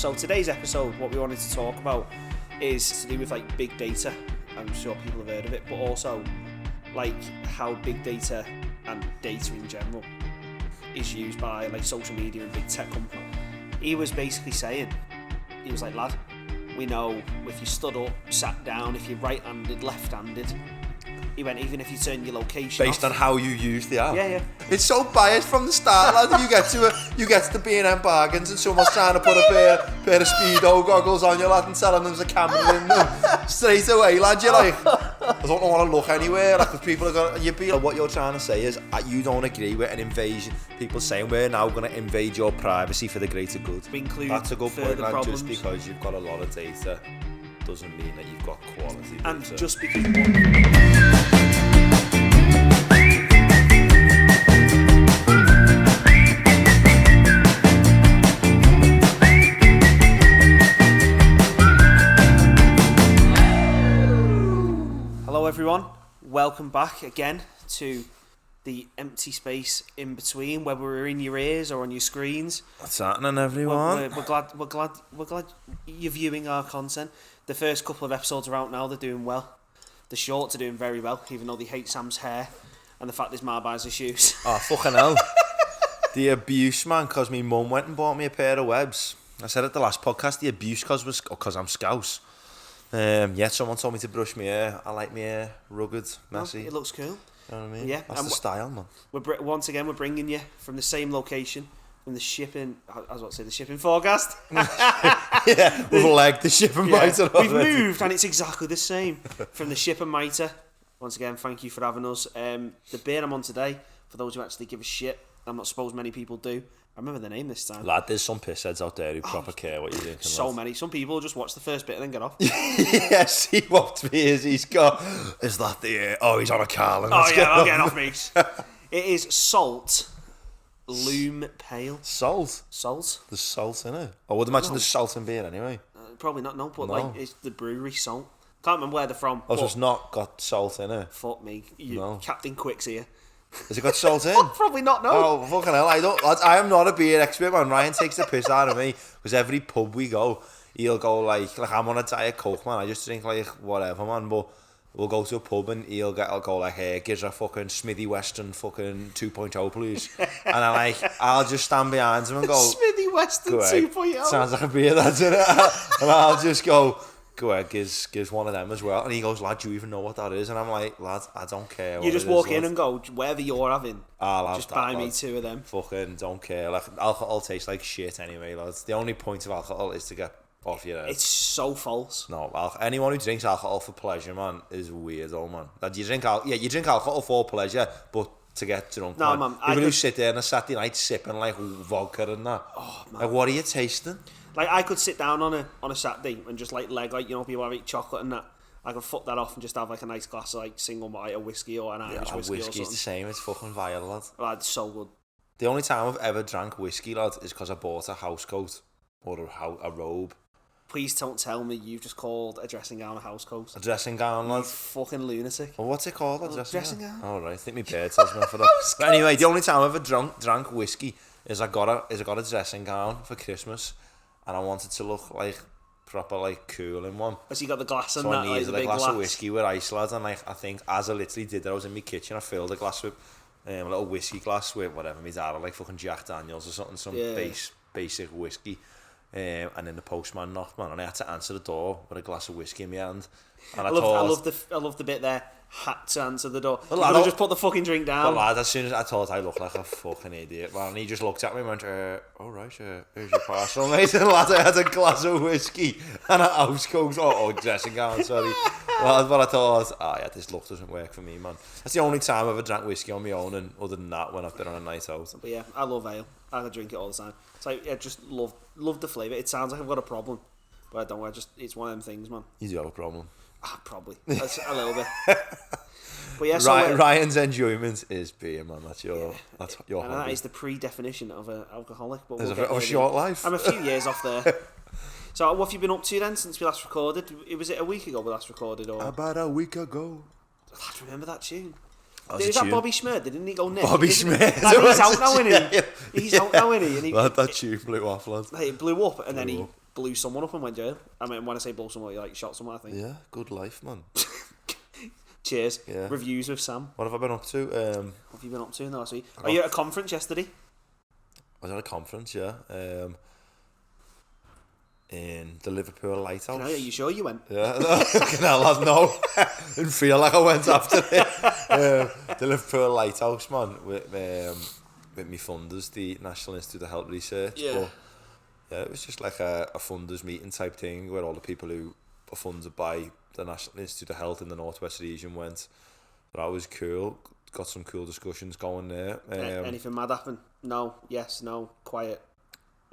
So today's episode, what we wanted to talk about is to do with like big data. I'm sure people have heard of it, but also like how big data and data in general is used by like social media and big tech companies. He was basically saying, he was like, lad, we know if you stood up, sat down, if you're right-handed, left-handed, he went, even if you turn your location based off, on how you use the app. Yeah. It's so biased from the start, lad. You get to B&M bargains and someone's trying to put a pair of Speedo goggles on you, lad, and telling them there's a camera in them. Straight away, lad, you're like, I don't want to look anywhere. Like, if people are going, you'd be like, what you're trying to say is, you don't agree with an invasion. People saying we're now going to invade your privacy for the greater good. That's a good point, lad. Problems. Just because you've got a lot of data doesn't mean that you've got quality data. And just because Hello everyone, welcome back again to the empty space in between, whether we're in your ears or on your screens. What's happening, everyone? We're glad you're viewing our content. The first couple of episodes are out now, they're doing well. The shorts are doing very well, even though they hate Sam's hair and the fact his ma buys his shoes. Oh, fucking hell. The abuse, man, because my mum went and bought me a pair of webs. I said at the last podcast, the abuse because I'm scouse. Someone told me to brush my hair. I like my hair rugged, messy. It looks cool. You know what I mean? Yeah. That's the style, man. Once again, we're bringing you from the same location, from the shipping, I was about to say the shipping forecast. Yeah, we've legged the shipping mitre already. We've moved and it's exactly the same. From the shipping mitre. Once again, thank you for having us. The beer I'm on today, for those who actually give a shit, I'm not supposed many people do. I remember the name this time. Lad, there's some pissheads out there who proper care what you're drinking. So many. Some people just watch the first bit and then get off. Yeah, see what beers he's got. Is that the... he's on a Carlin. Oh yeah, I'm getting off, mate. It is Salt Loom Pale. Salt? There's salt in it. I would imagine there's salt in beer anyway. Probably not, no, but like, it's the brewery Salt. Can't remember where they're from. Oh, so it's not got salt in it? Fuck me. No. Captain Quick's here. Has it got salt in? Probably not, no. Oh, fucking hell. I am not a beer expert, man. Ryan takes the piss out of me because every pub we go, he'll go like I'm on a Diet Coke, man. I just drink like whatever, man. But we'll go to a pub and I'll go like, hey, gives a fucking Smithy Western fucking 2.0, please. And I'll just stand behind him and go, Smithy Western 2.0. Sounds like a beer, that's it. And I'll just go ahead, gives one of them as well. And he goes, lad, do you even know what that is? And I'm like, lad, I don't care. You just walk in and go, whatever you're having, just buy me two of them. Fucking don't care. Like, alcohol tastes like shit anyway, lads. The only point of alcohol is to get off your head. It's so false. No, anyone who drinks alcohol for pleasure, man, is weird, man. That you drink alcohol for pleasure, but to get drunk, no, man. People who sit there on a Saturday night sipping like vodka and that. Oh, man. Like, what are you tasting? Like, I could sit down on a Saturday and just like people have eat chocolate and that. I could fuck that off and just have like a nice glass of like single malt of whiskey or an Irish whiskey or something. Whiskey's the same. It's fucking vile, lad. Lad, it's so good. The only time I've ever drank whiskey, lad, is because I bought a house coat or a robe. Please don't tell me you've just called a dressing gown a house coat. A dressing gown, lad. You fucking lunatic. Well, what's it called? A dressing gown? Oh, right. I think my beard tells me for that. But anyway, the only time I ever drank whiskey is I got a dressing gown for Christmas, and I wanted to look like proper like cool in one. So you got the glass and so that, I needed like, a glass of whiskey with ice, lad, and like I think as I literally did that, I was in my kitchen, I filled a glass with a little whiskey glass with whatever my dad had, like fucking Jack Daniels or something, some basic whiskey. And then the postman knocked, man, and I had to answer the door with a glass of whiskey in my hand. And I love the bit there. Had to answer the door. Well, lad, just put the fucking drink down. Well, lad, as soon as I thought I looked like a fucking idiot, man, and he just looked at me and went, all right, here's your parcel, mate. And lad, I had a glass of whiskey and a house coat, dressing gown, sorry. Well, but I thought, this look doesn't work for me, man. That's the only time I've ever drank whiskey on my own, and other than that, when I've been on a night out. But yeah, I love ale. I can drink it all the time. So I just love the flavour. It sounds like I've got a problem, but I don't. It's one of them things, man. You do have a problem. Probably. That's a little bit. But yeah, so Ryan's enjoyment is beer, man. That's your hobby. That is the pre-definition of an alcoholic. But of a short life. I'm a few years off there. So what have you been up to then since we last recorded? Was it a week ago we last recorded? Or about a week ago. I remember that tune. Is that Bobby Schmurd? Didn't he go next? Bobby Schmurd. He's out now, isn't he? He's out now, isn't he? That tune blew off, lad. It blew up, and then blew someone up and went jail. I mean, when I say blow someone, you like shot someone, I think. Yeah, good life, man. Cheers. Yeah. Reviews with Sam. What have I been up to? What have you been up to in the last week? Are you at a conference yesterday? I was at a conference, yeah. In the Liverpool Lighthouse. No, are you sure you went? Yeah, no. Didn't feel like I went after it. The Liverpool Lighthouse, man, with me funders, the National Institute of Health Research. Yeah. But, yeah, it was just like a funders meeting type thing where all the people who are funded by the National Institute of Health in the Northwest region went. That was cool. Got some cool discussions going there. Anything mad happen? No, yes, no, quiet.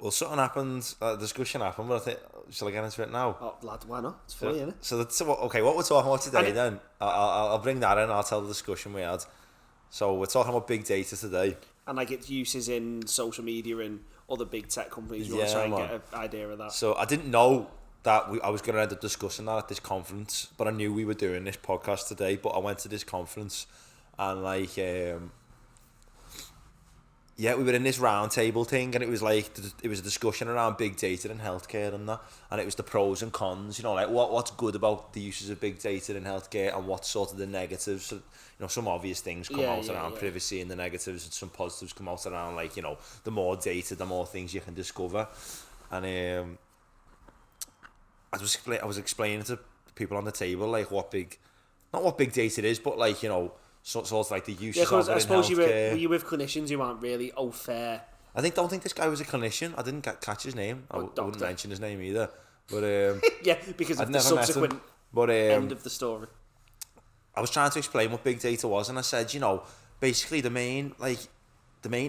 Well, something happened, a discussion happened, but I think, shall I get into it now? Oh, lad, why not? It's funny, isn't it? So, okay, what we're talking about today then, I'll bring that in, I'll tell the discussion we had. So, we're talking about big data today. And like its uses in social media and other big tech companies. You want to try and get an idea of that. So, I didn't know that I was going to end up discussing that at this conference, but I knew we were doing this podcast today, but I went to this conference and like... yeah, we were in this round table thing, and it was like it was a discussion around big data and healthcare and that, and it was the pros and cons. You know, like what's good about the uses of big data in healthcare, and what's sort of the negatives. So, you know, some obvious things come out around privacy and the negatives, and some positives come out around like, you know, the more data, the more things you can discover. And I was explaining to people on the table like not what big data is, but like, you know. Sort of like the uses of it in healthcare. I suppose were you with clinicians who aren't really au fait? Don't think this guy was a clinician. I didn't catch his name. I wouldn't mention his name either. But yeah, because of the subsequent end of the story. I was trying to explain what big data was, and I said, you know, basically the main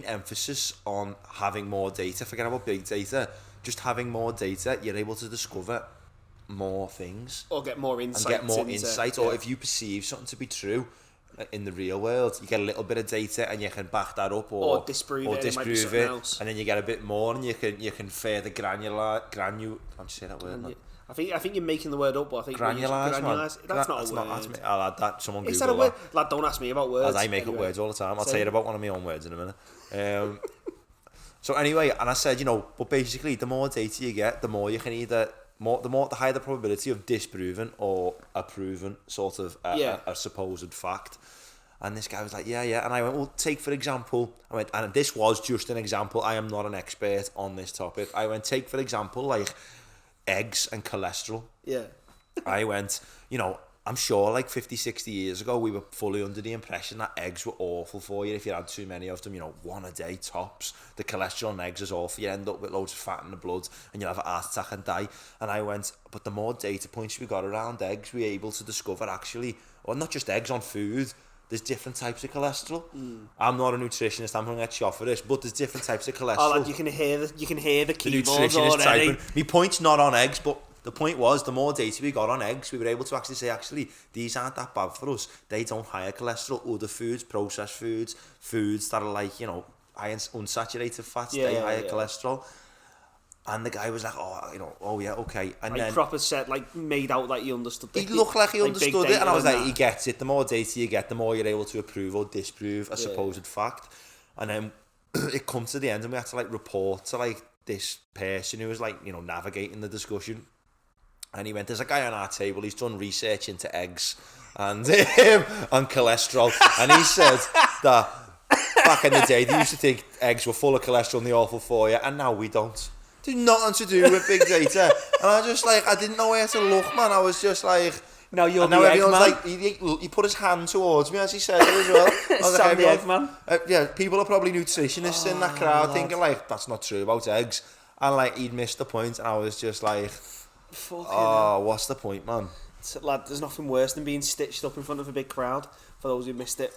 emphasis on having more data. Forget about big data. Just having more data, you're able to discover more things, or get more insight, or if you perceive something to be true in the real world, you get a little bit of data and you can back that up or disprove it, and then you get a bit more and you can further granular. Can't you say that word? Man? I think you're making the word up, but I think granularize. That's not a word. I'll add that. Someone Google that a word? Lad, don't ask me about words. As I make up words all the time. I'll tell you about one of my own words in a minute. So anyway, and I said, you know, but basically, the more data you get, the more you can the higher the probability of disproving or approving sort of a supposed fact. And this guy was like, yeah. And I went, well, take for example, and this was just an example. I am not an expert on this topic. I went, take for example, like eggs and cholesterol. Yeah. I went, you know, I'm sure like 50, 60 years ago, we were fully under the impression that eggs were awful for you if you had too many of them, you know, one a day tops. The cholesterol in eggs is awful. You end up with loads of fat in the blood and you'll have a heart attack and die. And I went, but the more data points we got around eggs, we were able to discover actually, or not just eggs, on food, there's different types of cholesterol. I'm not a nutritionist, I'm going to get shot for this, but there's different types of cholesterol. Oh, lad, you can hear the keyboards nutritionist already. Typing. My point's not on eggs, but the point was, the more data we got on eggs, we were able to actually say, actually, these aren't that bad for us. They don't higher cholesterol. Other foods, processed foods that are like, you know, high in unsaturated fats, they higher cholesterol. And the guy was like, oh yeah, okay. And like then proper set, like made out like he understood it. He looked like he understood it, and I was like, he gets it. The more data you get, the more you're able to approve or disprove a supposed fact. And then it comes to the end, and we had to like report to like this person who was like, you know, navigating the discussion. And he went, there's a guy on our table, he's done research into eggs and on cholesterol, and he said that back in the day they used to think eggs were full of cholesterol and they're awful for you, and now we don't. Did nothing to do with big data. And I just like, I didn't know where to look, man. I was just like, now you're the everyone's like, he put his hand towards me as he said it as well. I was like, the egg man. Yeah, people are probably nutritionists in that crowd thinking like, that's not true about eggs. And like, he'd missed the point, and I was just like, what's the point, man? So, lad, there's nothing worse than being stitched up in front of a big crowd. For those who missed it,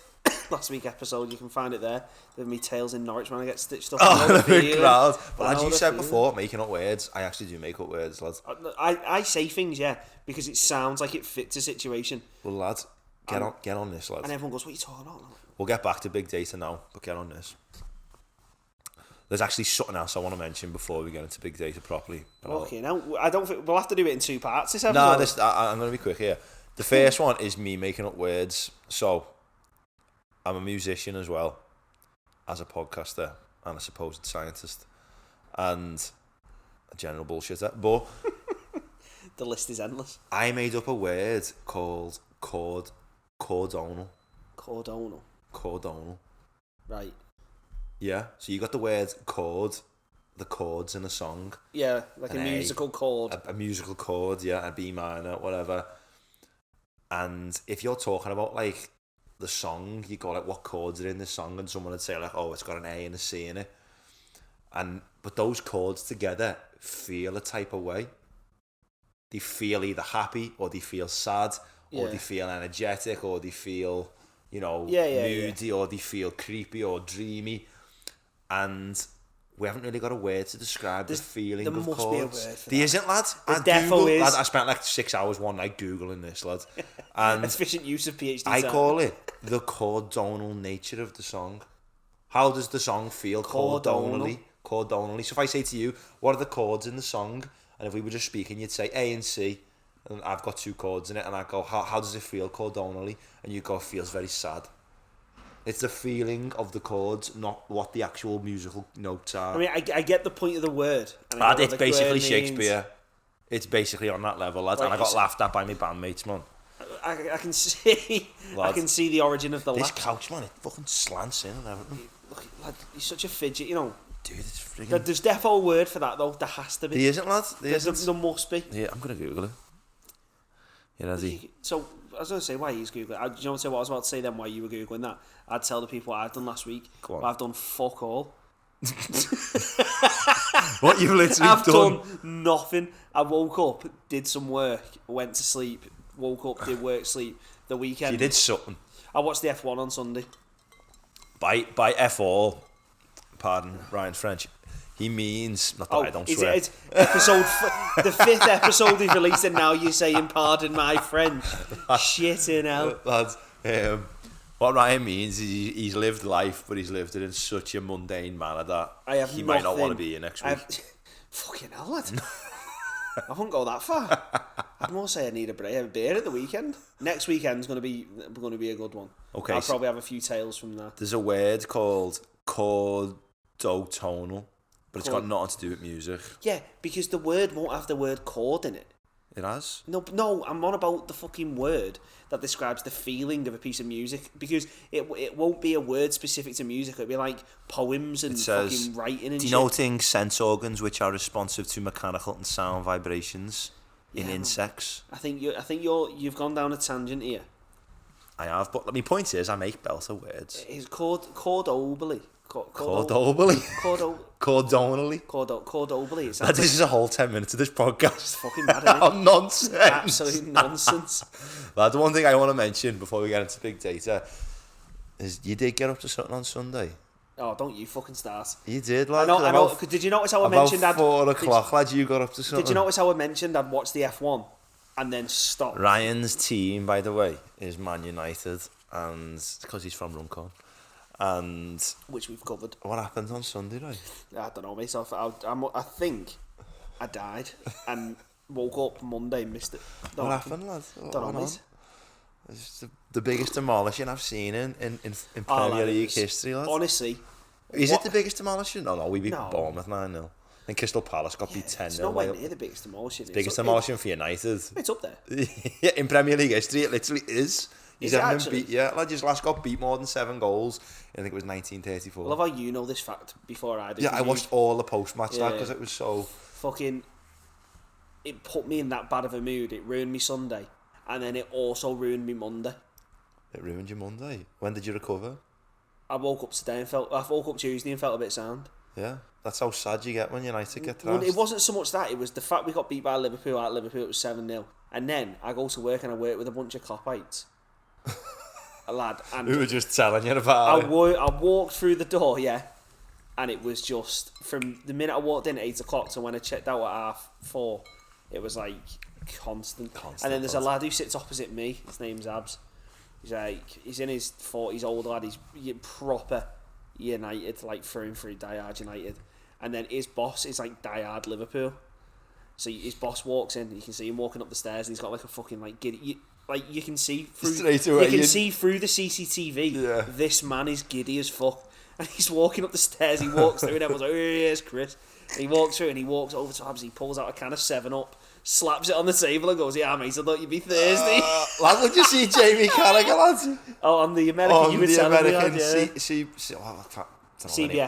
last week episode, you can find it there. With me tales in Norwich when I get stitched up. In a big crowd. But as you said before, making up words, I actually do make up words, lads. I say things, because it sounds like it fits a situation. Well, lads, get on this, lads. And everyone goes, what are you talking about? We'll get back to big data now, but get on this. There's actually something else I want to mention before we get into big data properly. Okay, now I don't think we'll have to do it in two parts this episode. No, I'm going to be quick here. The first one is me making up words. So, I'm a musician as well, as a podcaster and a supposed scientist. And general bullshitter. But The list is endless. I made up a word called cordonal. Cordonal. Right. Yeah. So you got the word chord, the chords in a song. Yeah, like a musical chord. A musical chord, yeah, a B minor, whatever. And if you're talking about like the song, you go like, what chords are in the song, and someone would say like, oh, it's got an A and a C in it. But those chords together feel a type of way. They feel either happy, or they feel sad, or they feel energetic, or they feel, moody, or they feel creepy or dreamy. And we haven't really got a word to describe the feeling of chords. There must be a word for that. There isn't, lad. I spent like 6 hours one night Googling this, lad. And efficient use of PhD time. I call it the chordonal nature of the song. How does the song feel chordonally? So if I say to you, what are the chords in the song? And if we were just speaking, you'd say A and C, and I've got 2 chords in it, and I go, how does it feel chordonally? And you go, it feels very sad. It's the feeling of the chords, not what the actual musical notes are. I mean, I get the point of the word. It's basically Shakespeare. It's basically on that level, lad. Like, and I got laughed at by my bandmates, man. I can see, lad, I can see the origin of the this couch, man. It fucking slants in and everything. Look, lad, you're such a fidget, you know. Dude, it's friggin'... There's defo a word for that, though. There has to be. There isn't, lad. There must be. Yeah, I'm going to Google it. Yeah, has he? So, I was going to say, why he's Googling it. Do you know what I was about to say then, why you were Googling that? I'd tell the people what I've done last week. Go on. I've done fuck all. What you've literally I've done nothing. I woke up, did some work, went to sleep, woke up, did work, sleep. The weekend... You did something. I watched the F1 on Sunday. By F all, pardon Ryan's French, he means, not that I don't swear. It's episode the 5th episode he's released, and now you're saying pardon my French. Shit in hell. Lads, what Ryan means is he's lived life, but he's lived it in such a mundane manner that he might not want to be here next week. Fucking hell, lad. I won't go that far. I'd more say I need a beer at the weekend. Next weekend's going to be a good one. Okay. I'll probably have a few tales from that. There's a word called chordotonal, but it's got nothing to do with music. Yeah, because the word won't have the word chord in it. It has? No, I'm on about the fucking word that describes the feeling of a piece of music, because it won't be a word specific to music. It'll be like poems and fucking writing and denoting sense organs which are responsive to mechanical and sound vibrations in insects. I think you've gone down a tangent here. I have, but my point is, I make belter words. It's chordobly. Chordobly? Chordobly. This is a whole 10 minutes of this podcast. It's fucking mad, isn't it? Nonsense. Absolute nonsense. Well, the one thing I want to mention before we get into big data is you did get up to something on Sunday. Oh, don't you fucking start. You did, lad. I know. Did you notice how I mentioned that? About 4 o'clock, lad, you got up to something. Did you notice how I mentioned I'd watched the F1 and then stopped? Ryan's team, by the way, is Man United, and it's because he's from Runcorn. And which we've covered. What happened on Sunday, right? I don't know myself. I think I died and woke up Monday and missed it. What happened, lad? Don't know, mate. It's the biggest demolition I've seen in Premier League history, lad. Honestly. Is it the biggest demolition? No, we beat Bournemouth 9-0. And Crystal Palace got beat 10-0. It's nowhere near the biggest demolition. Biggest demolition for United. It's up there. Yeah, in Premier League history, it literally is. He's actually beat, yeah, like his last got beat more than 7 goals. I think it was 1934. I love how you know this fact before I did. Yeah, I watched all the post-match because it was so... Fucking... It put me in that bad of a mood. It ruined me Sunday. And then it also ruined me Monday. It ruined your Monday? When did you recover? I woke up Tuesday and felt a bit sound. Yeah, that's how sad you get when United get thrashed. It wasn't so much that, it was the fact we got beat by Liverpool at Liverpool, it was 7-0. And then I go to work and I work with a bunch of cop-outs. A lad, and who were just telling you about it. I walked through the door, and it was just from the minute I walked in at 8 o'clock to when I checked out at 4:30, it was like constant. And then there's a lad who sits opposite me. His name's Abs. He's in his 40s, old lad. He's proper United, like through and through, diehard United. And then his boss is like diehard Liverpool. So his boss walks in, you can see him walking up the stairs, and he's got like a fucking like giddy. You can see through. Straight away, you can see through the CCTV. Yeah. This man is giddy as fuck, and he's walking up the stairs. He walks through, and everyone's like, "Oh, here's Chris." And he walks through, and he walks over to Abs. He pulls out a can of 7-Up, slaps it on the table, and goes, "Yeah, mate, I thought you'd be thirsty." Lad, would you see Jamie Carragher, lads? Oh, on the American, you were telling me that, yeah.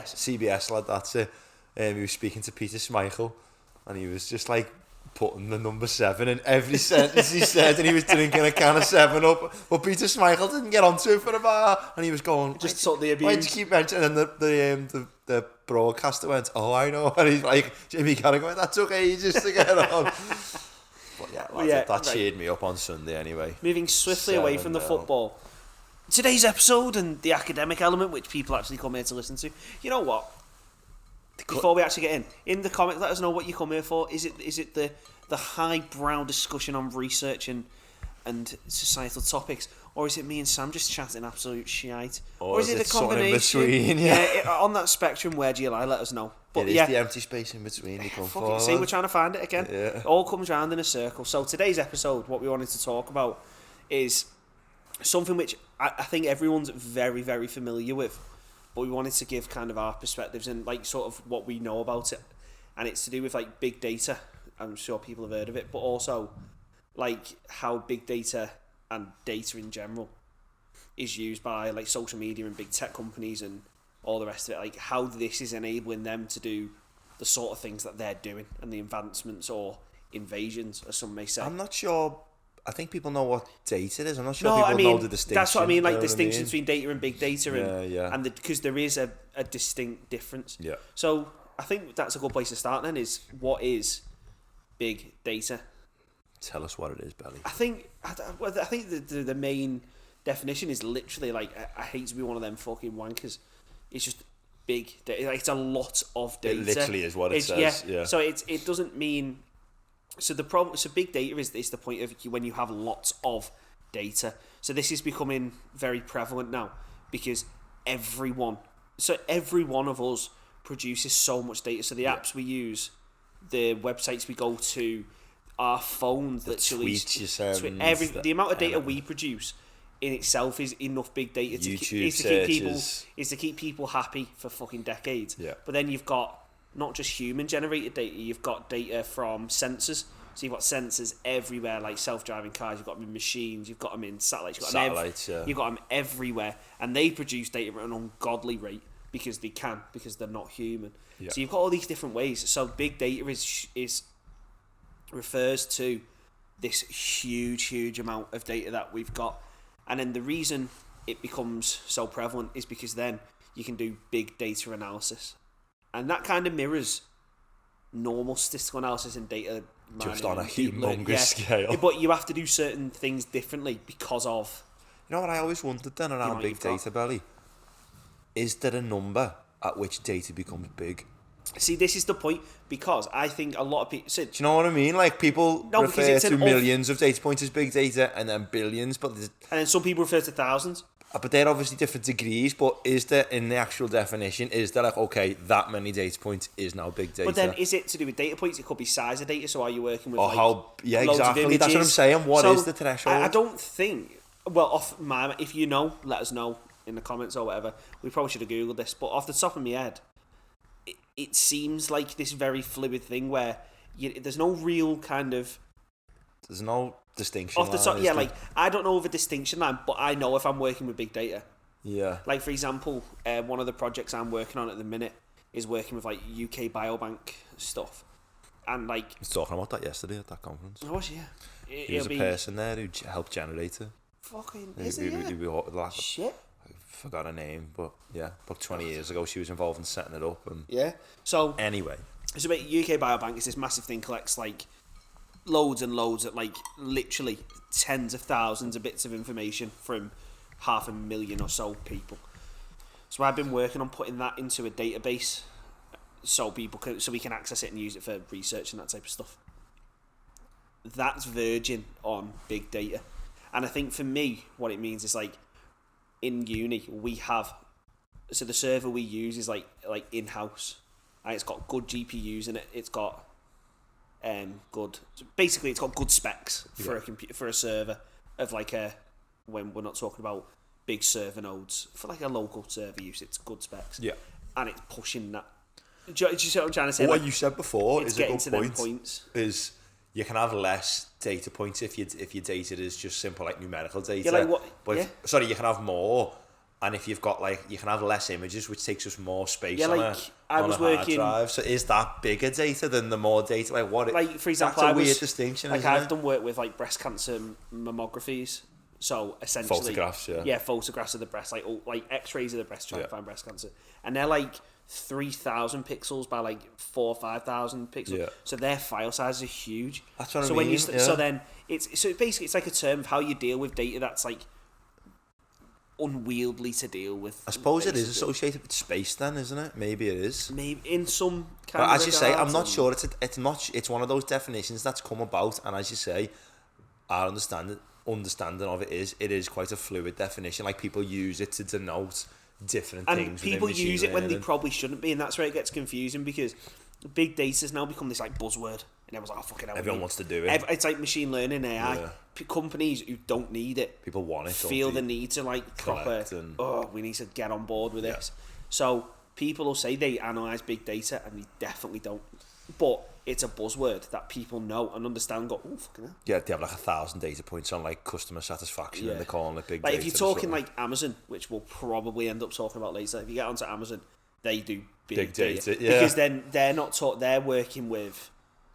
CBS, lad, that's it. He was speaking to Peter Schmeichel, and he was just like putting the number 7 in every sentence he said, and he was drinking a can of 7-Up. But Peter Schmeichel didn't get onto it for a bar, and he was going, just took the abuse. Why'd you keep mentioning? And then the broadcaster went, "Oh, I know," and he's like, Jamie Carragher went, "That took ages to get on." But yeah, lads, that cheered me up on Sunday anyway. Moving swiftly away from the football. Today's episode and the academic element, which people actually come here to listen to. You know what? Before we actually get in the comments, let us know what you come here for. Is it the highbrow discussion on research and societal topics, or is it me and Sam just chatting absolute shite, or is it a combination? In between, yeah. On that spectrum, where do you lie? Let us know. But it is the empty space in between. You come forward. See, we're trying to find it again. Yeah. It all comes round in a circle. So today's episode, what we wanted to talk about is something which I think everyone's very, very familiar with, but we wanted to give kind of our perspectives and like sort of what we know about it, and it's to do with like big data. I'm sure people have heard of it, but also like how big data and data in general is used by like social media and big tech companies and all the rest of it, like how this is enabling them to do the sort of things that they're doing and the advancements or invasions, as some may say. I'm not sure. I think people know what data is. I'm not sure people know the distinction. That's what I mean, like distinction between data and big data, and because there is a distinct difference. Yeah. So I think that's a good place to start. Then is what is big data? Tell us what it is, Belly. I think the main definition is literally like I hate to be one of them fucking wankers. It's just big data. Like, it's a lot of data. It literally is what it says. Yeah. So it doesn't mean. So the problem. So big data is the point of when you have lots of data. So this is becoming very prevalent now because every one of us produces so much data. So the apps we use, the websites we go to, our phones, the literally tweets you send, the amount of data we produce in itself is enough big data to keep people happy for fucking decades. Yeah. But then you've got not just human generated data, you've got data from sensors. So you've got sensors everywhere, like self-driving cars. You've got them in machines. You've got them in satellites. You've got them everywhere, and they produce data at an ungodly rate because they're not human. Yeah. So you've got all these different ways. So big data is refers to this huge amount of data that we've got, and then the reason it becomes so prevalent is because then you can do big data analysis, and that kind of mirrors normal statistical analysis and data mining, just on a humongous scale. But you have to do certain things differently because of. You know what I always wondered then around big data, Belly? Is there a number at which data becomes big? See, this is the point, because I think a lot of people... Do you know what I mean? Like, people refer to millions of data points as big data and then billions, but... And then some people refer to thousands. But they're obviously different degrees, but is there, in the actual definition, is there like, okay, that many data points is now big data? But then, is it to do with data points? It could be size of data, so are you working with exactly. That's what I'm saying. What is the threshold? I don't think... Well, if you know, let us know in the comments or whatever. We probably should have Googled this, but off the top of my head, it seems like this very fluid thing where there's no real kind of... There's no distinction off the top, like, I don't know of a distinction line, but I know if I'm working with big data. Yeah. Like, for example, one of the projects I'm working on at the minute is working with, like, UK Biobank stuff. And, like... I was talking about that yesterday at that conference. Oh, was, yeah. There was a person there who helped generate it. Fucking... Shit. I forgot her name, but yeah, about 20 years ago she was involved in setting it up. And yeah. So... Anyway. So, UK Biobank is this massive thing, collects, like... loads and loads of, like, literally tens of thousands of bits of information from 500,000 or so people. So I've been working on putting that into a database so we can access it and use it for research and that type of stuff. That's verging on big data. And I think for me, what it means is, like, in uni, so the server we use is like in-house. And it's got good GPUs in it. It's got it's got good specs for a server of, like, when we're not talking about big server nodes for like a local server use. It's good specs. Yeah. And it's pushing that. Do you see what I'm trying to say? What you said before it's is a getting good to them point. points. Is you can have less data points if your data is just simple like numerical data. Yeah, like what? But Yeah. Sorry, you can have more, and if you've got like you can have less images, which takes us more space Yeah, on like, a hard drive. So is that bigger data than the more data? Like what? Like for example, that's a weird distinction. Like isn't I've it? done work with like breast cancer mammographies. So essentially, Photographs, yeah, photographs of the breast, like X-rays of the breast, trying to find breast cancer, and they're like 3,000 pixels by like 4,000 or 5,000 pixels. Yeah. So their file sizes are huge. That's what I mean. When you so then it's basically it's like a term of how you deal with data that's like unwieldy to deal with. I suppose basically. it is associated with space, then, isn't it? Maybe it is. Maybe in some kind but of as you say, I'm not and- sure. It's one of those definitions that's come about, and as you say, our understanding of it is quite a fluid definition. Like people use it to denote different and things. people within use it when they learning. probably shouldn't be, and that's where it gets confusing because big data's now become this like buzzword, and everyone's like, "Oh fucking hell!" Everyone wants to do it. It's like machine learning AI. Yeah. Companies who don't need it, People want it. feel don't the they? need to like proper. Collect and- Oh, we need to get on board with this. So people will say they analyze big data, and they definitely don't. But it's a buzzword that people know and understand. Go, oh fucking hell. Yeah, they have like 1,000 data points on like customer satisfaction, and they're calling it big Like data. if you're or talking something. like Amazon, which we'll probably end up talking about later, if you get onto Amazon, they do Big data, yeah. because then they're not they're working with,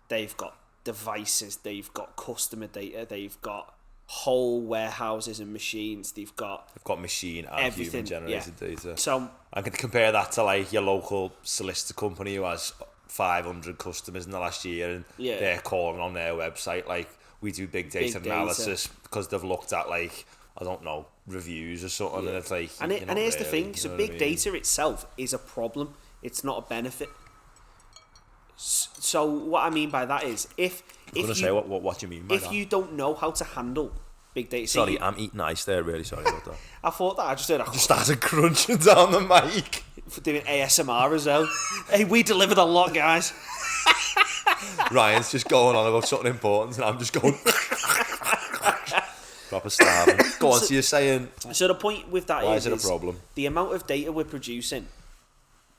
they've got devices, they've got customer data, they've got whole warehouses and machines, they've got machine and everything, human generated data. So I can compare that to like your local solicitor company who has 500 customers in the last year, and they're calling on their website like, we do big data analysis because they've looked at like, I don't know, reviews or something, and it's like, and here's the thing, so big I mean? data itself is a problem, it's not a benefit. So what I mean by that is if I'm gonna say what do you mean by if that? you don't know how to handle big data, Sorry, I'm eating ice there. Really sorry about that. I thought that I just heard Just started crunching down the mic. for doing ASMR as well. Hey, we delivered a lot, guys. Ryan's just going on about something important, and I'm just going proper starving. Go on, so you're saying. So the point with that Why is it a problem? The amount of data we're producing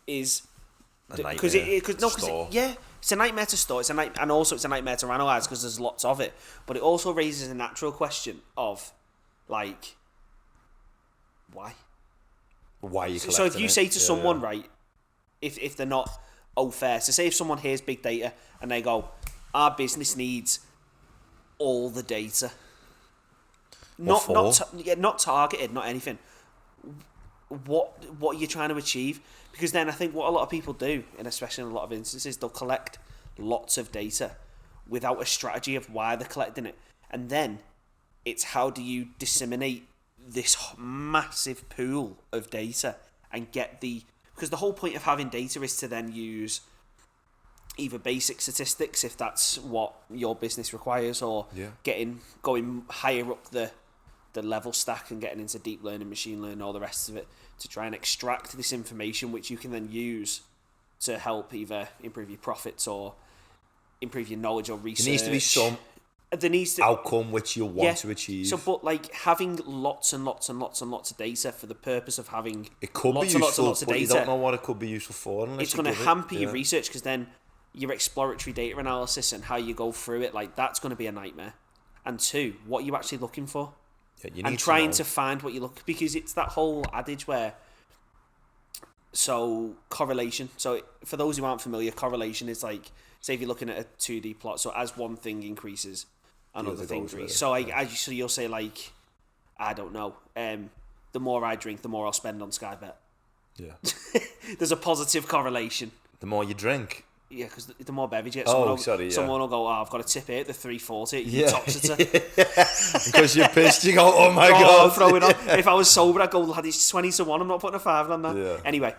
is Because it's a nightmare to store. It's a night, and also it's a nightmare to analyze because there's lots of it. But it also raises a natural question of, like, why? Why are you collecting So if you say to it? someone, right, if they're not au fait, so say if someone hears big data and they go, our business needs all the data, not targeted, not anything. What are you trying to achieve? Because then I think what a lot of people do, and especially in a lot of instances, they'll collect lots of data without a strategy of why they're collecting it. And then it's how do you disseminate this massive pool of data and get because the whole point of having data is to then use either basic statistics, if that's what your business requires, or going higher up the level stack and getting into deep learning, machine learning, all the rest of it, to try and extract this information which you can then use to help either improve your profits or improve your knowledge or research. There needs to be some outcome which you want to achieve. So, but like having lots and lots and lots and lots of data for the purpose of having it could lots be and useful, lots of but data, you don't know what it could be useful for. It's going to hamper your research, because then your exploratory data analysis and how you go through it, like that's going to be a nightmare. And two, what are you actually looking for? You and trying to find what you look, because it's that whole adage where correlation. So for those who aren't familiar, correlation is like, say if you're looking at a 2D plot, so as one thing increases, another thing increases. So so you'll say like, I don't know, the more I drink, the more I'll spend on Sky Bet. Yeah. There's a positive correlation. The more you drink. Yeah, because the more beverage you get, someone will go, I've got a tip here at the 340, you toxicity. Because you're pissed, you go, oh my God. Throw it on. If I was sober, I'd go, lad, it's 20 to 1, I'm not putting a 5 on that. Yeah. Anyway,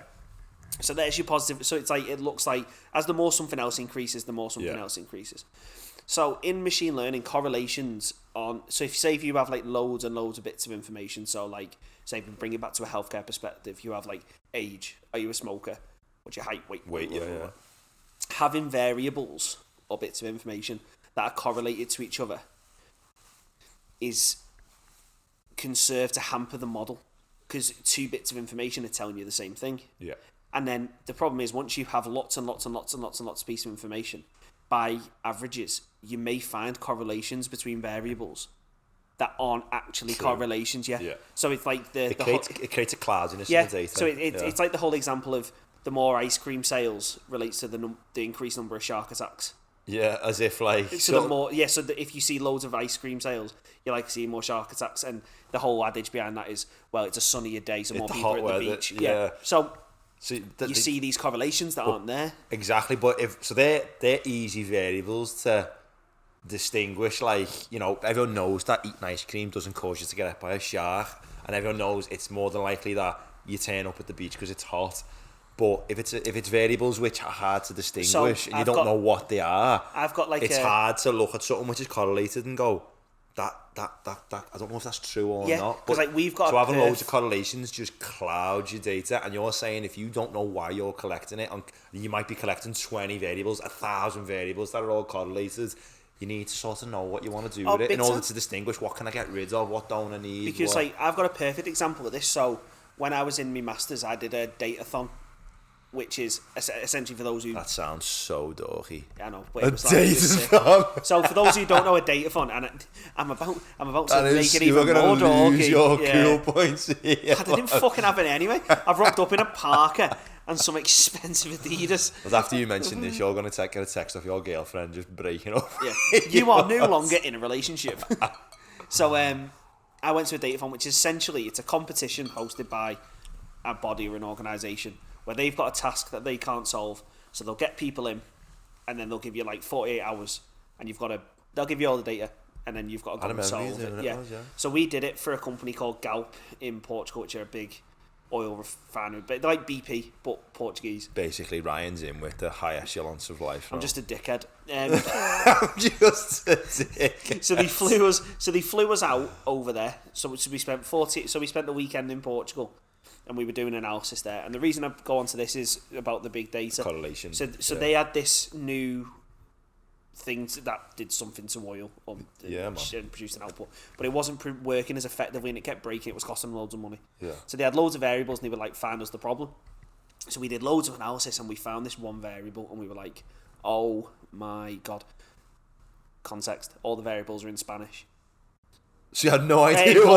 so there's your positive. So it's like, it looks like, as the more something else increases, the more something else increases. So in machine learning, correlations so if you have like loads and loads of bits of information, so like, say if we bring it back to a healthcare perspective, you have like age, are you a smoker, what's your height, weight, yeah. Having variables or bits of information that are correlated to each other is conserved to hamper the model. because 2 bits of information are telling you the same thing. Yeah. And then the problem is, once you have lots and lots of pieces of information, by averages, you may find correlations between variables that aren't actually correlations. Yeah. So it's like it creates a cloudiness in the data. So it's like the whole example of the more ice cream sales relates to the increased number of shark attacks. Yeah, as if like... So if you see loads of ice cream sales, you like seeing more shark attacks, and the whole adage behind that is, well, it's a sunnier day, so more people are at the beach. Yeah. So you see these correlations that aren't there. Exactly, but they're easy variables to distinguish. Like, you know, everyone knows that eating ice cream doesn't cause you to get hit by a shark, and everyone knows it's more than likely that you turn up at the beach because it's hot. But if it's variables which are hard to distinguish and you don't know what they are, it's hard to look at something which is correlated and go, that I don't know if that's true or not. Because like we've got having loads of correlations just clouds your data, and you're saying if you don't know why you're collecting it, and you might be collecting 20 variables, 1,000 variables that are all correlated. You need to sort of know what you want to do with it in order to distinguish what can I get rid of, what don't I need. Because like I've got a perfect example of this. So when I was in my masters, I did a datathon, which is essentially, for those who... That sounds so dorky. I know, but it was datathon. So for those who don't know a datathon, and I'm about to make it even more dorky. Your cool points here. I didn't fucking have it anyway. I've rocked up in a parka and some expensive Adidas. But after you mentioned this, you're going to get a text off your girlfriend just breaking up. Yeah. You are no longer in a relationship. So I went to a datathon, which is essentially, it's a competition hosted by a body or an organisation, where they've got a task that they can't solve. So they'll get people in, and then they'll give you like 48 hours, and they'll give you all the data, and then you've got to go and solve it. Yeah. So we did it for a company called Galp in Portugal, which are a big oil refinery, but they're like BP, but Portuguese. Basically, Ryan's in with the high echelons of life. I'm just a dickhead. I'm just a dickhead. So they flew us out over there. So we spent the weekend in Portugal, and we were doing analysis there. And the reason I go on to this is about the big data correlation. So they had this new thing that did something to oil and produced an output, but it wasn't working as effectively, and it kept breaking. It was costing them loads of money. So they had loads of variables, and they were like, find us the problem. So we did loads of analysis, and we found this one variable, and we were like, oh my god. Context, all the variables are in Spanish. So you had no idea in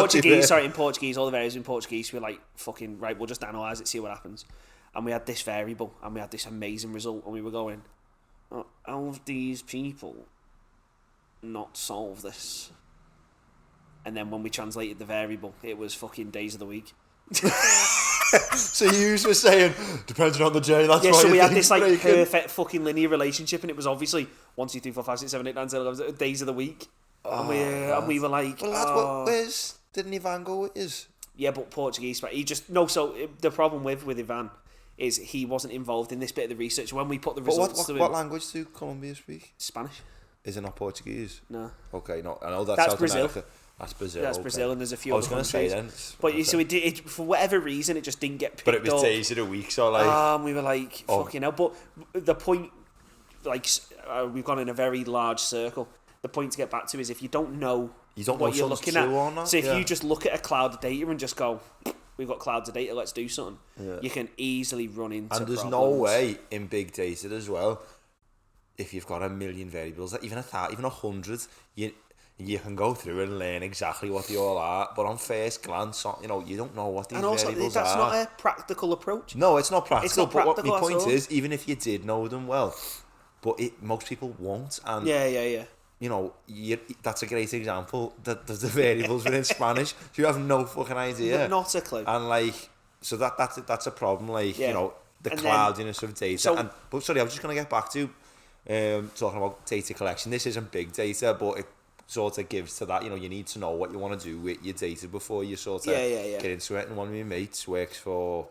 Portuguese, all the variables in Portuguese. We were like, fucking right, we'll just analyse it, see what happens. And we had this variable, and we had this amazing result, and we were going, how have these people not solve this? And then when we translated the variable, it was fucking days of the week. So you were saying, depending on the day, that's why so we had this like perfect fucking linear relationship, and it was obviously 1, 2, 3, 4, 5, 6, 7, 8, 9, 10, 11 days of the week. And we were like, well, that's where's didn't Ivan go with his? Yeah, but Portuguese, but he just so the problem with Ivan is he wasn't involved in this bit of the research. When we put the results what language do Colombia speak? Spanish. Is it not Portuguese? No. Okay, no, I know that's South Brazil. America. That's Brazil. That's Brazil, and there's a few. I was going to say then, but so it for whatever reason it just didn't get picked up. But it was days of the week, so like. We were like, fucking hell. But the point, like, we've gone in a very large circle. The point to get back to is if you don't know what you're looking at. So if you just look at a cloud of data and just go, we've got clouds of data, let's do something. You can easily run into And there's problems. no way in big data as well, if you've got 1 million variables, even 100, you can go through and learn exactly what they all are. But on first glance, you don't know what these variables are. And also, that's not a practical approach. No, it's not practical. It's not practical, but my point is, even if you did know them well, but most people won't. And yeah. That's a great example. That there's the variables within Spanish. So you have no fucking idea. Not a clue. And like, so that's a problem. Like, the cloudiness of data. But sorry, I was just going to get back to talking about data collection. This isn't big data, but it sort of gives to that. You need to know what you want to do with your data before you sort of get into it. And one of my mates works for,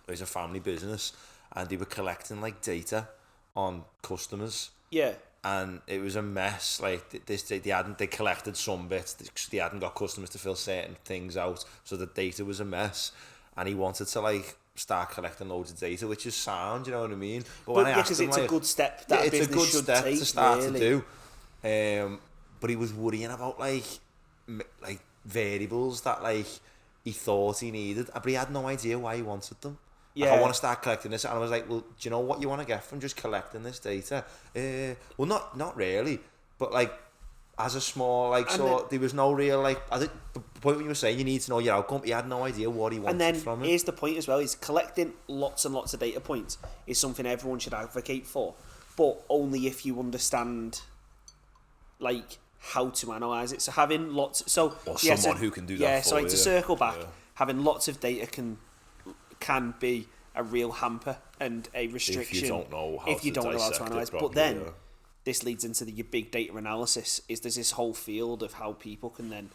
it's a family business, and they were collecting like data on customers. Yeah. And it was a mess. Like they collected some bits. They hadn't got customers to fill certain things out, so the data was a mess. And he wanted to like start collecting loads of data, which is sound. You know what I mean? But when I asked him, it's a good step. It's a good step to start to do. But he was worrying about like variables that like he thought he needed, but he had no idea why he wanted them. Yeah. Like, I want to start collecting this, and I was like, well, do you know what you want to get from just collecting this data? Well, not really, but like, as a small, like, there was no real, like, I think the point when you were saying you need to know your outcome, he had no idea what he wanted from it. And then here's the point as well, is collecting lots and lots of data points is something everyone should advocate for, but only if you understand, like, how to analyse it. So having lots... Or someone who can do that for you. To circle back, having lots of data can be a real hamper and a restriction if you don't know how to analyse. But then... This leads into your big data analysis. There's this whole field of how people can then,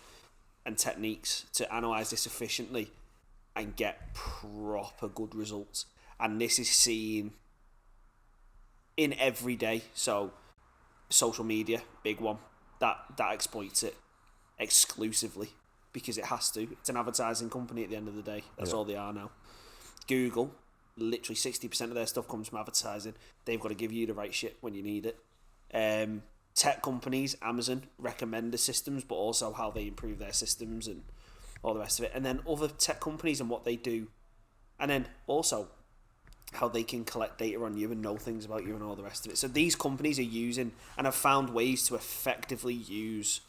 and techniques to analyse this efficiently and get proper good results. And this is seen in every day. So social media, big one, that exploits it exclusively because it has to. It's an advertising company at the end of the day. That's all they are now. Google, literally 60% of their stuff comes from advertising. They've got to give you the right shit when you need it. Tech companies, Amazon, recommend the systems, but also how they improve their systems and all the rest of it. And then other tech companies and what they do. And then also how they can collect data on you and know things about you and all the rest of it. So these companies are using and have found ways to effectively use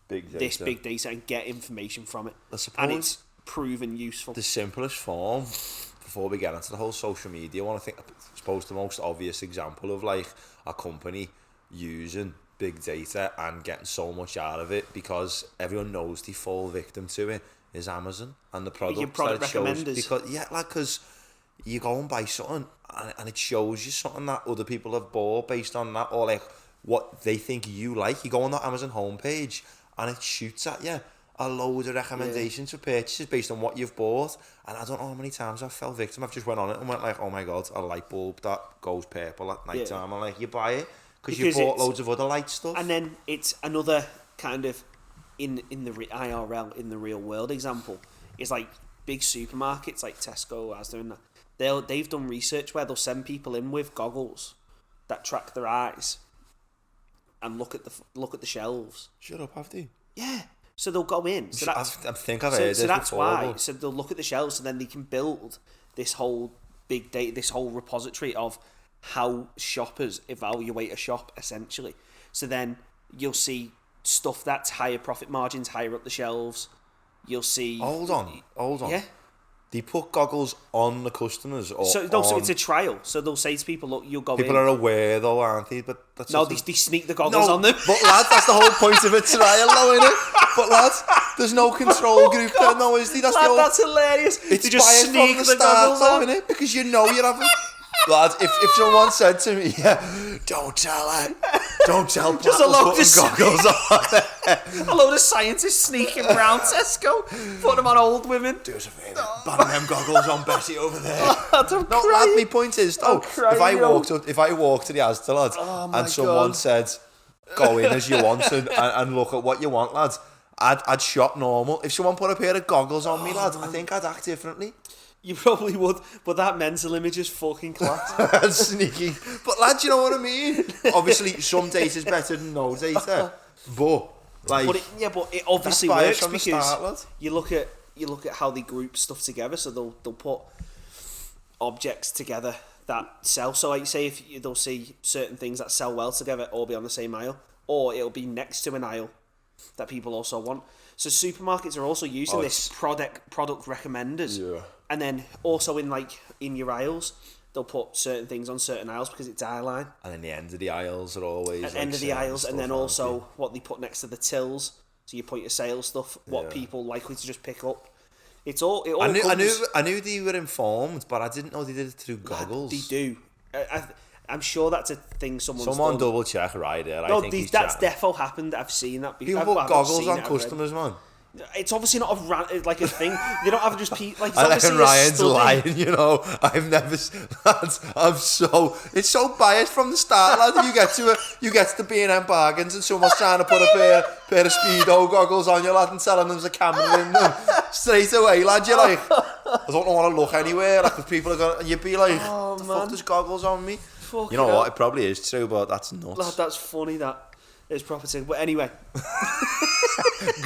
this big data and get information from it. And it's proven useful. The simplest form, before we get into the whole social media one, I suppose the most obvious example of like a company using big data and getting so much out of it because everyone knows they fall victim to it is Amazon and the products that it shows. Because you go and buy something and it shows you something that other people have bought based on that, or like what they think you like. You go on the Amazon homepage and it shoots at you a load of recommendations for purchases based on what you've bought. And I don't know how many times I've fell victim. I've just went on it and went like, oh my god, a light bulb that goes purple at night time. I'm like, you buy it because you bought loads of other light stuff. And then it's another kind of in the IRL, in the real world example, is like big supermarkets like Tesco, as doing that. They've done research where they'll send people in with goggles that track their eyes and look at the shelves. Shut up, have they? Yeah. So they'll go in. So I think I've heard this before. So that's why. So they'll look at the shelves, so then they can build this whole big data, this whole repository of how shoppers evaluate a shop, essentially. So then you'll see stuff that's higher profit margins, higher up the shelves. You'll see... Hold on. Yeah. They put goggles on the customers? So it's a trial. So they'll say to people, look, you'll go people in. People are aware though, aren't they? But that's they sneak the goggles on them. But lads, that's the whole point of a trial though, isn't it? But lads, there's no control group there, no, is there? That's hilarious. It's they just sneak the goggles on, isn't it? Because you know you're having... Lads, if someone said to me, don't tell her, don't tell Pat, just a load of goggles on. A load of scientists sneaking around Tesco, putting them on old women. Do us a favour, ban them goggles on Betty over there. Lad, my point is, if I walked to the Asda, lad, and someone said, go in as you want and look at what you want, lads, I'd shop normal. If someone put a pair of goggles on me, lad, I think I'd act differently. You probably would, but that mental image is fucking class. That's sneaky. But lad, you know what I mean? Obviously, some data's better than no data. But it obviously works because you look at how they group stuff together. So they'll put objects together that sell. So like say if they'll see certain things that sell well together all be on the same aisle, or it'll be next to an aisle that people also want. So supermarkets are also using this product recommenders. Yeah. And then also in your aisles, they'll put certain things on certain aisles because it's eye line. And then the end of the aisles are always... At the end of the aisles, and then also what they put next to the tills, so your point of sale stuff, what people likely to just pick up. It all I knew they were informed, but I didn't know they did it through goggles. They do. I'm sure that's a thing someone double check right there. That's defo happened. I've seen that before. People put goggles on customers, man. It's obviously not a thing. They don't have just people like. I reckon Ryan's lying. You know, I've never. It's so biased from the start, lad. You get to B&M bargains and someone's trying to put a pair of Speedo goggles on you, lad, and telling them there's a camera in them. Straight away, lad, you're like, I don't want to look anywhere. Like, if people are going, and you'd be like, the fuck, there's goggles on me. You know what? It probably is true, but that's nuts. Lad, that's funny. That is proper thing. But anyway.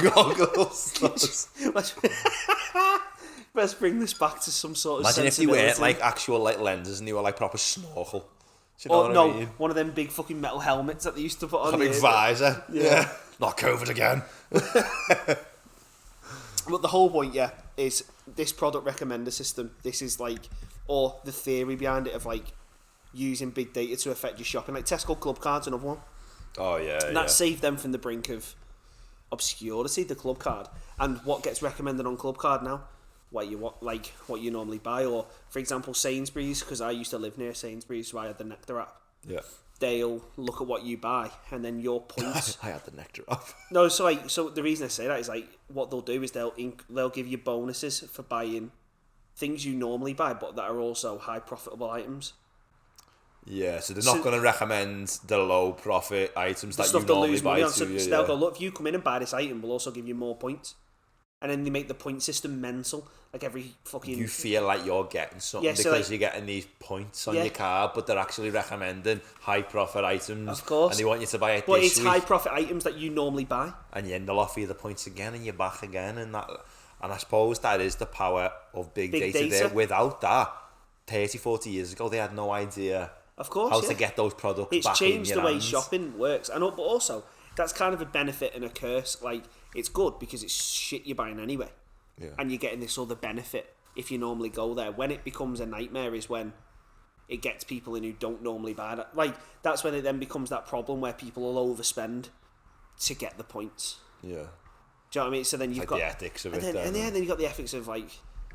Goggles. Let's bring this back to some sort of Imagine if they sensibility. weren't like actual like lenses and they were like proper snorkel. Do you know Or what no, I mean? one of them big fucking metal helmets that they used to put on. A big here. visor. Yeah. Not COVID again. But the whole point, yeah, is this product recommender system. This is like, or the theory behind it of like using big data to affect your shopping. Like Tesco Club Card's another one. Oh yeah. And that saved them from the brink of obscurity, the club card. And what gets recommended on club card now, what you normally buy. Or for example, Sainsbury's, because I used to live near Sainsbury's, so I had the Nectar app. Yeah. They'll look at what you buy and then your points. I had the Nectar app. No, so the reason I say that is like what they'll do is they'll give you bonuses for buying things you normally buy but that are also high profitable items. Yeah, so they're not going to recommend the low profit items that you Stuff they'll normally lose buy money on. to So you. they'll go, look, if you come in and buy this item, we'll also give you more points. And then they make the point system mental. Like every fucking... You feel like you're getting something because you're getting these points on your card, but they're actually recommending high profit items. Of course. And they want you to buy it but this it's week. high profit items that you normally buy. And then they'll offer you the points again and you're back again. And I suppose that is the power of big data there. Without that, 30, 40 years ago, they had no idea of course, how to get those products it's back in your hands. It's changed the way shopping works. But also, that's kind of a benefit and a curse. Like, it's good because it's shit you're buying anyway. Yeah. And you're getting this other benefit if you normally go there. When it becomes a nightmare is when it gets people in who don't normally buy that. Like, that's when it then becomes that problem where people will overspend to get the points. Yeah. Do you know what I mean? So then you've got the ethics of and it. then you've got the ethics of like,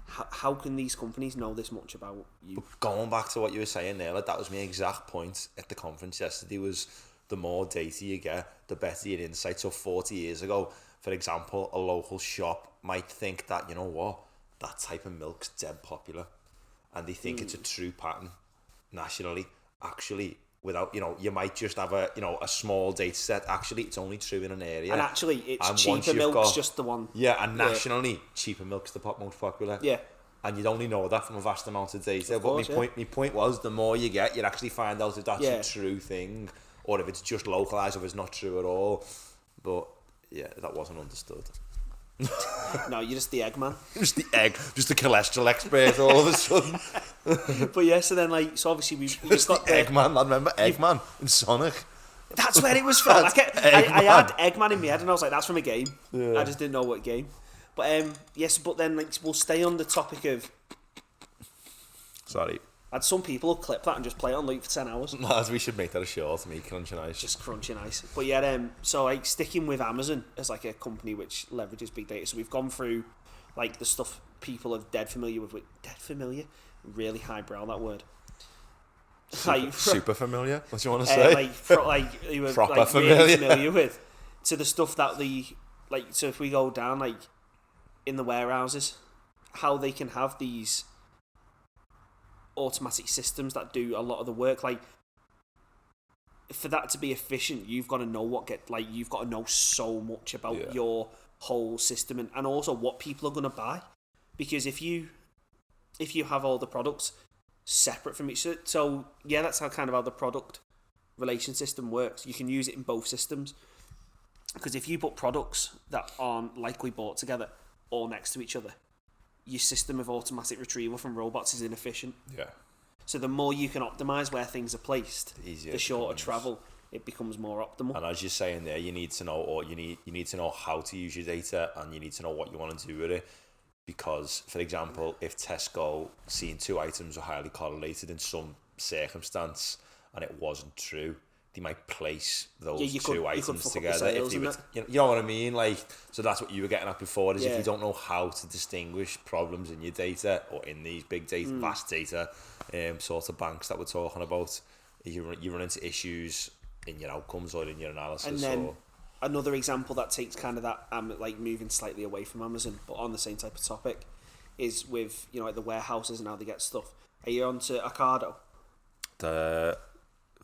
how can these companies know this much about you? But going back to what you were saying there, like, that was my exact point at the conference yesterday, was the more data you get, the better your insight. So 40 years ago, for example, a local shop might think that, you know what, that type of milk's dead popular. And they think it's a true pattern nationally. Actually, without, you might just have a small data set. Actually, it's only true in an area. And actually, it's cheaper milk's just the one. Yeah, and nationally, cheaper milk's the most popular. Yeah. And you'd only know that from a vast amount of data. Of course, my point was, the more you get, you'd actually find out if that's Yeah. a true thing, or if it's just localised, or if it's not true at all. But yeah, that wasn't understood. No, you're just the egg man. Just the cholesterol expert all of a sudden. But yeah, so then so obviously we've got the Eggman. I remember Eggman in Sonic. That's where it was from. I had Eggman in my head and I was like, that's from a game. Yeah. I just didn't know what game. But yes, but then we'll stay on the topic of... Sorry. And some people will clip that and just play it on loop for 10 hours. Lads, we should make that a short, me crunching ice. Just crunching ice. But yeah, so sticking with Amazon as like a company which leverages big data. So we've gone through like the stuff people are dead familiar with. Dead familiar? Really highbrow, that word. Super familiar? What do you want to say? You were proper like, familiar. really familiar with. To the stuff that so if we go down like in the warehouses, how they can have these automatic systems that do a lot of the work. Like, for that to be efficient, you've got to know you've got to know so much about your whole system and also what people are going to buy. Because if you have all the products separate from each other, so yeah, that's how the product relation system works. You can use it in both systems. Because if you put products that aren't likely bought together all next to each other, your system of automatic retrieval from robots is inefficient. Yeah. So the more you can optimize where things are placed, the shorter travel, it becomes more optimal. And as you're saying there, you need to know, or you need to know how to use your data, and you need to know what you want to do with it. Because, for example, if Tesco seen two items were highly correlated in some circumstance and it wasn't true, they might place those two items together. If they would, you know what I mean? Like, so that's what you were getting at before, is if you don't know how to distinguish problems in your data or in these big data, vast data sort of banks that we're talking about, you run into issues in your outcomes or in your analysis. And then another example that takes kind of that like moving slightly away from Amazon, but on the same type of topic, is with like the warehouses and how they get stuff. Are you onto Ocado? The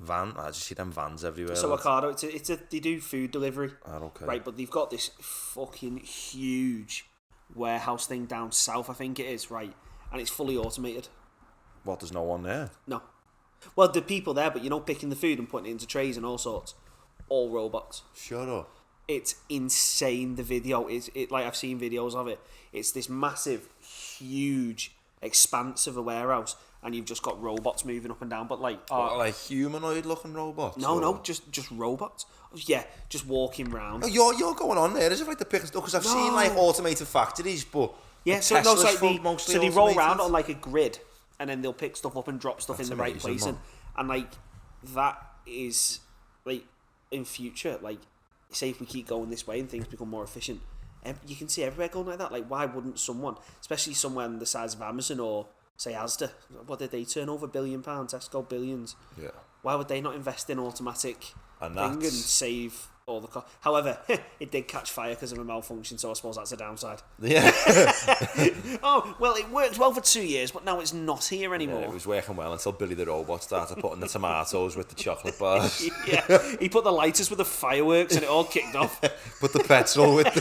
van, I just see them vans everywhere. So Ocado, they do food delivery, okay. Right? But they've got this fucking huge warehouse thing down south, I think it is, right? And it's fully automated. What? There's no one there? No. Well, the people there, but picking the food and putting it into trays and all sorts, all robots. Shut up. It's insane. The video is like I've seen videos of it. It's this massive, huge expanse of a warehouse, and you've just got robots moving up and down. But like, like humanoid-looking robots? No, just robots. Yeah, just walking around. Oh, you're going on there. Is it like the pick and stuff? Because I've seen like automated factories, but yeah, so no, it's like so they roll around on like a grid, and then they'll pick stuff up and drop stuff in the right place, and like that is like in future, like say if we keep going this way and things become more efficient, you can see everywhere going like that. Like why wouldn't someone, especially someone the size of Amazon or say Asda, what did they turn over £1 billion? Tesco billions. Yeah. Why would they not invest in automatic and save all the cost? However, it did catch fire because of a malfunction, so I suppose that's a downside. Yeah. Oh, well, it worked well for 2 years, but now it's not here anymore. Yeah, it was working well until Billy the Robot started putting the tomatoes with the chocolate bars. Yeah, he put the lighters with the fireworks and it all kicked off. Put the petrol with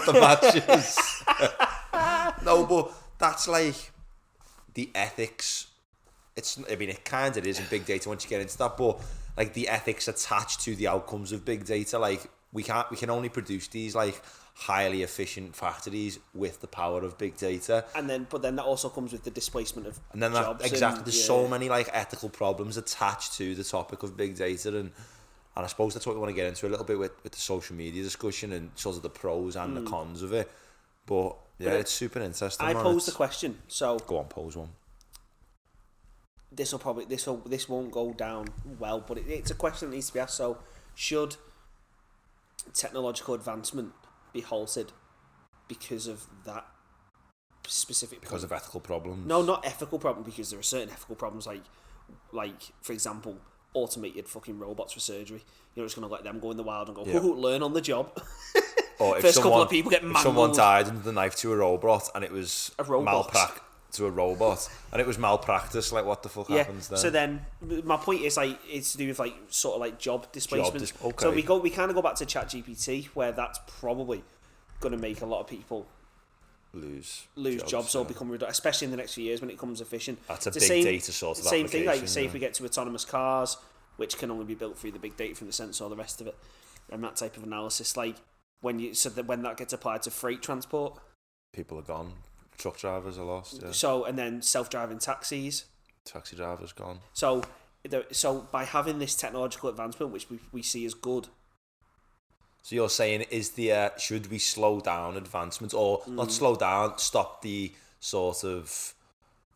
the matches. No, but that's like the ethics. It kind of is in big data once you get into that, but like the ethics attached to the outcomes of big data, like we can only produce these like highly efficient factories with the power of big data, but then that also comes with the displacement of jobs. Exactly, there's so many like ethical problems attached to the topic of big data, and I suppose that's what we want to get into a little bit with the social media discussion and sort of the pros and the cons of it. But yeah, it's super interesting. I posed the question, so go on, pose one. This won't go down well, but it's a question that needs to be asked. So, should technological advancement be halted because of that specific? Because of ethical problems? No, not ethical problem. Because there are certain ethical problems, like for example, automated fucking robots for surgery. You're just going to let them go in the wild and go, learn on the job. Or if couple of people get mangled. If someone died under the knife to a robot and it was malpractice to a robot and it was malpractice, like what the fuck happens then? So then my point is like it's to do with like sort of like job displacement. Okay. So we kind of go back to ChatGPT, where that's probably going to make a lot of people lose jobs or become redundant, especially in the next few years when it becomes efficient. That's a big data sort of same application. Thing, like say if we get to autonomous cars, which can only be built through the big data from the sensor, all the rest of it, and that type of analysis, like when that gets applied to freight transport, people are gone. Truck drivers are lost. Yeah. So and then self-driving taxis. Taxi drivers gone. So by having this technological advancement, which we see as good. So you're saying should we slow down advancement or not slow down, stop the sort of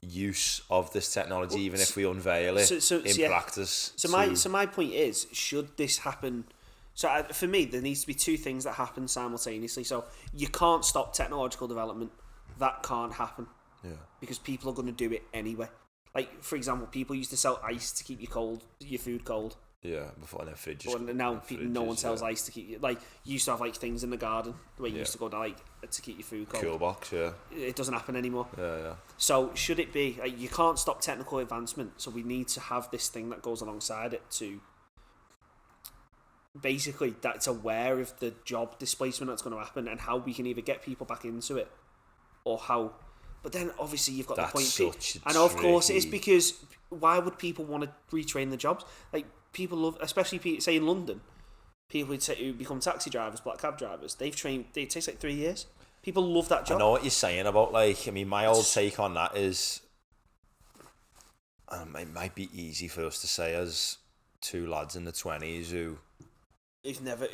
use of this technology, even if we unveil it in practice? So my point is, should this happen? So for me, there needs to be two things that happen simultaneously. So you can't stop technological development. That can't happen. Yeah. Because people are going to do it anyway. Like, for example, people used to sell ice to keep your food cold. Yeah, before their fridges. But now no one sells ice to keep you. Like, you used to have like things in the garden where you used to go to to keep your food cold. Cool box, yeah. It doesn't happen anymore. Yeah. So should it be like, you can't stop technical advancement? So we need to have this thing that goes alongside it to. Basically, that's aware of the job displacement that's going to happen and how we can either get people back into it. Or how, but then obviously you've got the point. And of course, it's because why would people want to retrain the jobs? Like people love, especially say in London, people who become taxi drivers, black cab drivers. It takes like 3 years. People love that job. I know what you're saying about my old take on that is, it might be easy for us to say as two lads in the 20s who've never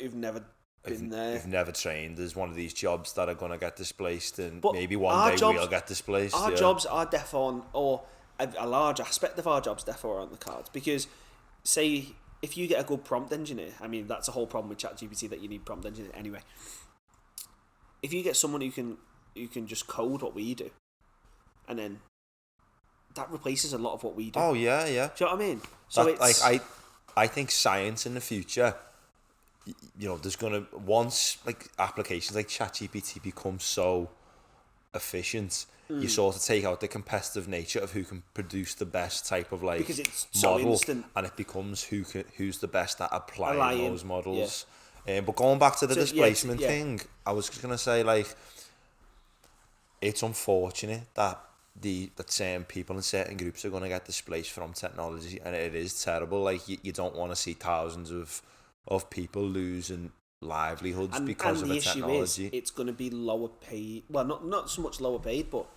trained as one of these jobs that are going to get displaced, and but maybe one day we'll get displaced. Our jobs are defo or a large aspect of our jobs defo are on the cards, because say if you get a good prompt engineer, I mean that's a whole problem with ChatGPT, that you need prompt engineer anyway. If you get someone who can just code what we do, and then that replaces a lot of what we do. Oh yeah. Do you know what I mean? So it's I think science in the future, there's gonna, once like applications like ChatGPT become so efficient, you sort of take out the competitive nature of who can produce the best type of because it's model, so instant, and it becomes who's the best at applying those models. Yeah. But going back to the displacement thing, I was just gonna say, like, it's unfortunate that certain people and certain groups are going to get displaced from technology, and it is terrible. Like, you don't want to see thousands of of people losing livelihoods and because of the a issue technology. is, it's going to be lower paid. Well, not so much lower paid, but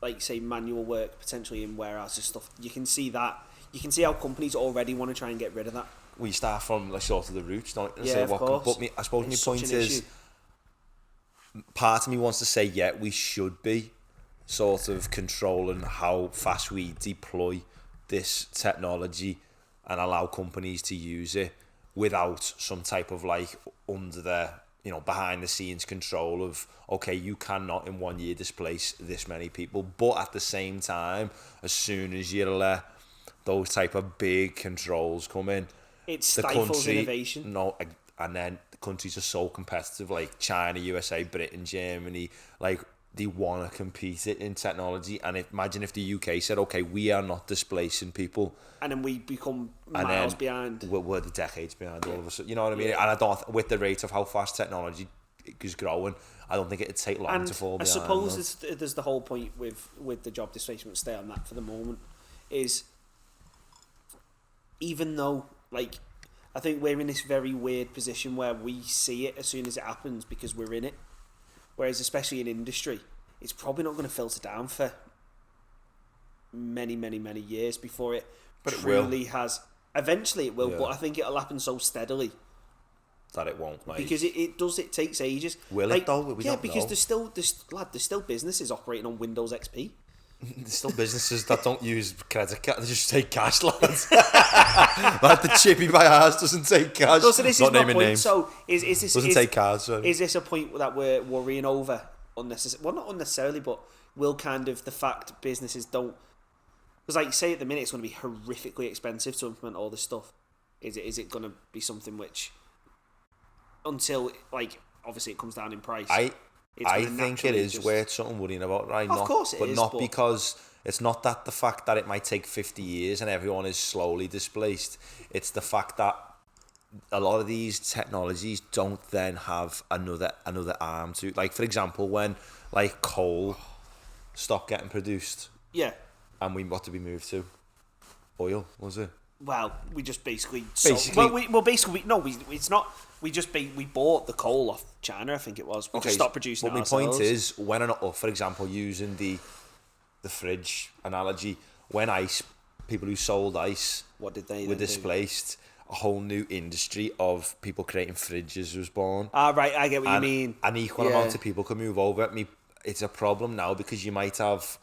like say manual work potentially in warehouses stuff. You can see that. You can see how companies already want to try and get rid of that. We start from like sort of the roots, don't we? Yeah, Say of what course. But I suppose It's my such point an is, issue. part of me wants to say, yeah, we should be sort of controlling how fast we deploy this technology and allow companies to use it without some type of like under the, you know, behind the scenes control of, okay, you cannot in 1 year displace this many people. But at the same time, as soon as you let those type of big controls come in, It the stifles country, innovation. no, and then the countries are so competitive, like China, USA, Britain, Germany, like they want to compete in technology. And imagine if the UK said, okay, we are not displacing people, And then we become and miles then behind. we're the decades behind all of us. You know what I mean? Yeah. And I don't, with the rate of how fast technology is growing, I don't think it'd take long And to fall I behind. suppose there's the whole point with the job displacement, stay on that for the moment, is even though, like, I think we're in this very weird position where we see it as soon as it happens because we're in it. Whereas, especially in industry, it's probably not going to filter down for many, many, many years before it But it truly has. Eventually it will, Yeah. but I think it'll happen so steadily. that it won't, like, Because it does, it takes ages. Will like, it though? We yeah, don't because know. there's still businesses operating on Windows XP. There's still businesses that don't use credit card, they just take cash, lads. Like the chippy by ours doesn't take cash. So this Not is my naming point. names. So is this Doesn't take cards. Sorry. is this a point that we're worrying over unnecessarily? Well, not unnecessarily, but will kind of the fact businesses don't, because like say at the minute it's going to be horrifically expensive to implement all this stuff. Is it going to be something which, until like obviously it comes down in price? I think it is worth something worrying about, right? Of course it but is, not but- because it's not that the fact that it might take 50 years and everyone is slowly displaced. It's the fact that a lot of these technologies don't then have another arm to, like, for example, when like coal stopped getting produced Yeah. and what did we move to? Oil, was it? Well, we just basically Basically- it's not. We bought the coal off China, I think it was. We just stopped producing it But my ourselves. point is, for example, using the fridge analogy, when people who sold ice What did they were then do? displaced, a whole new industry of people creating fridges was born. Ah, right, I get what you mean. An equal Yeah. amount of people could move over. It's a problem now because you might have,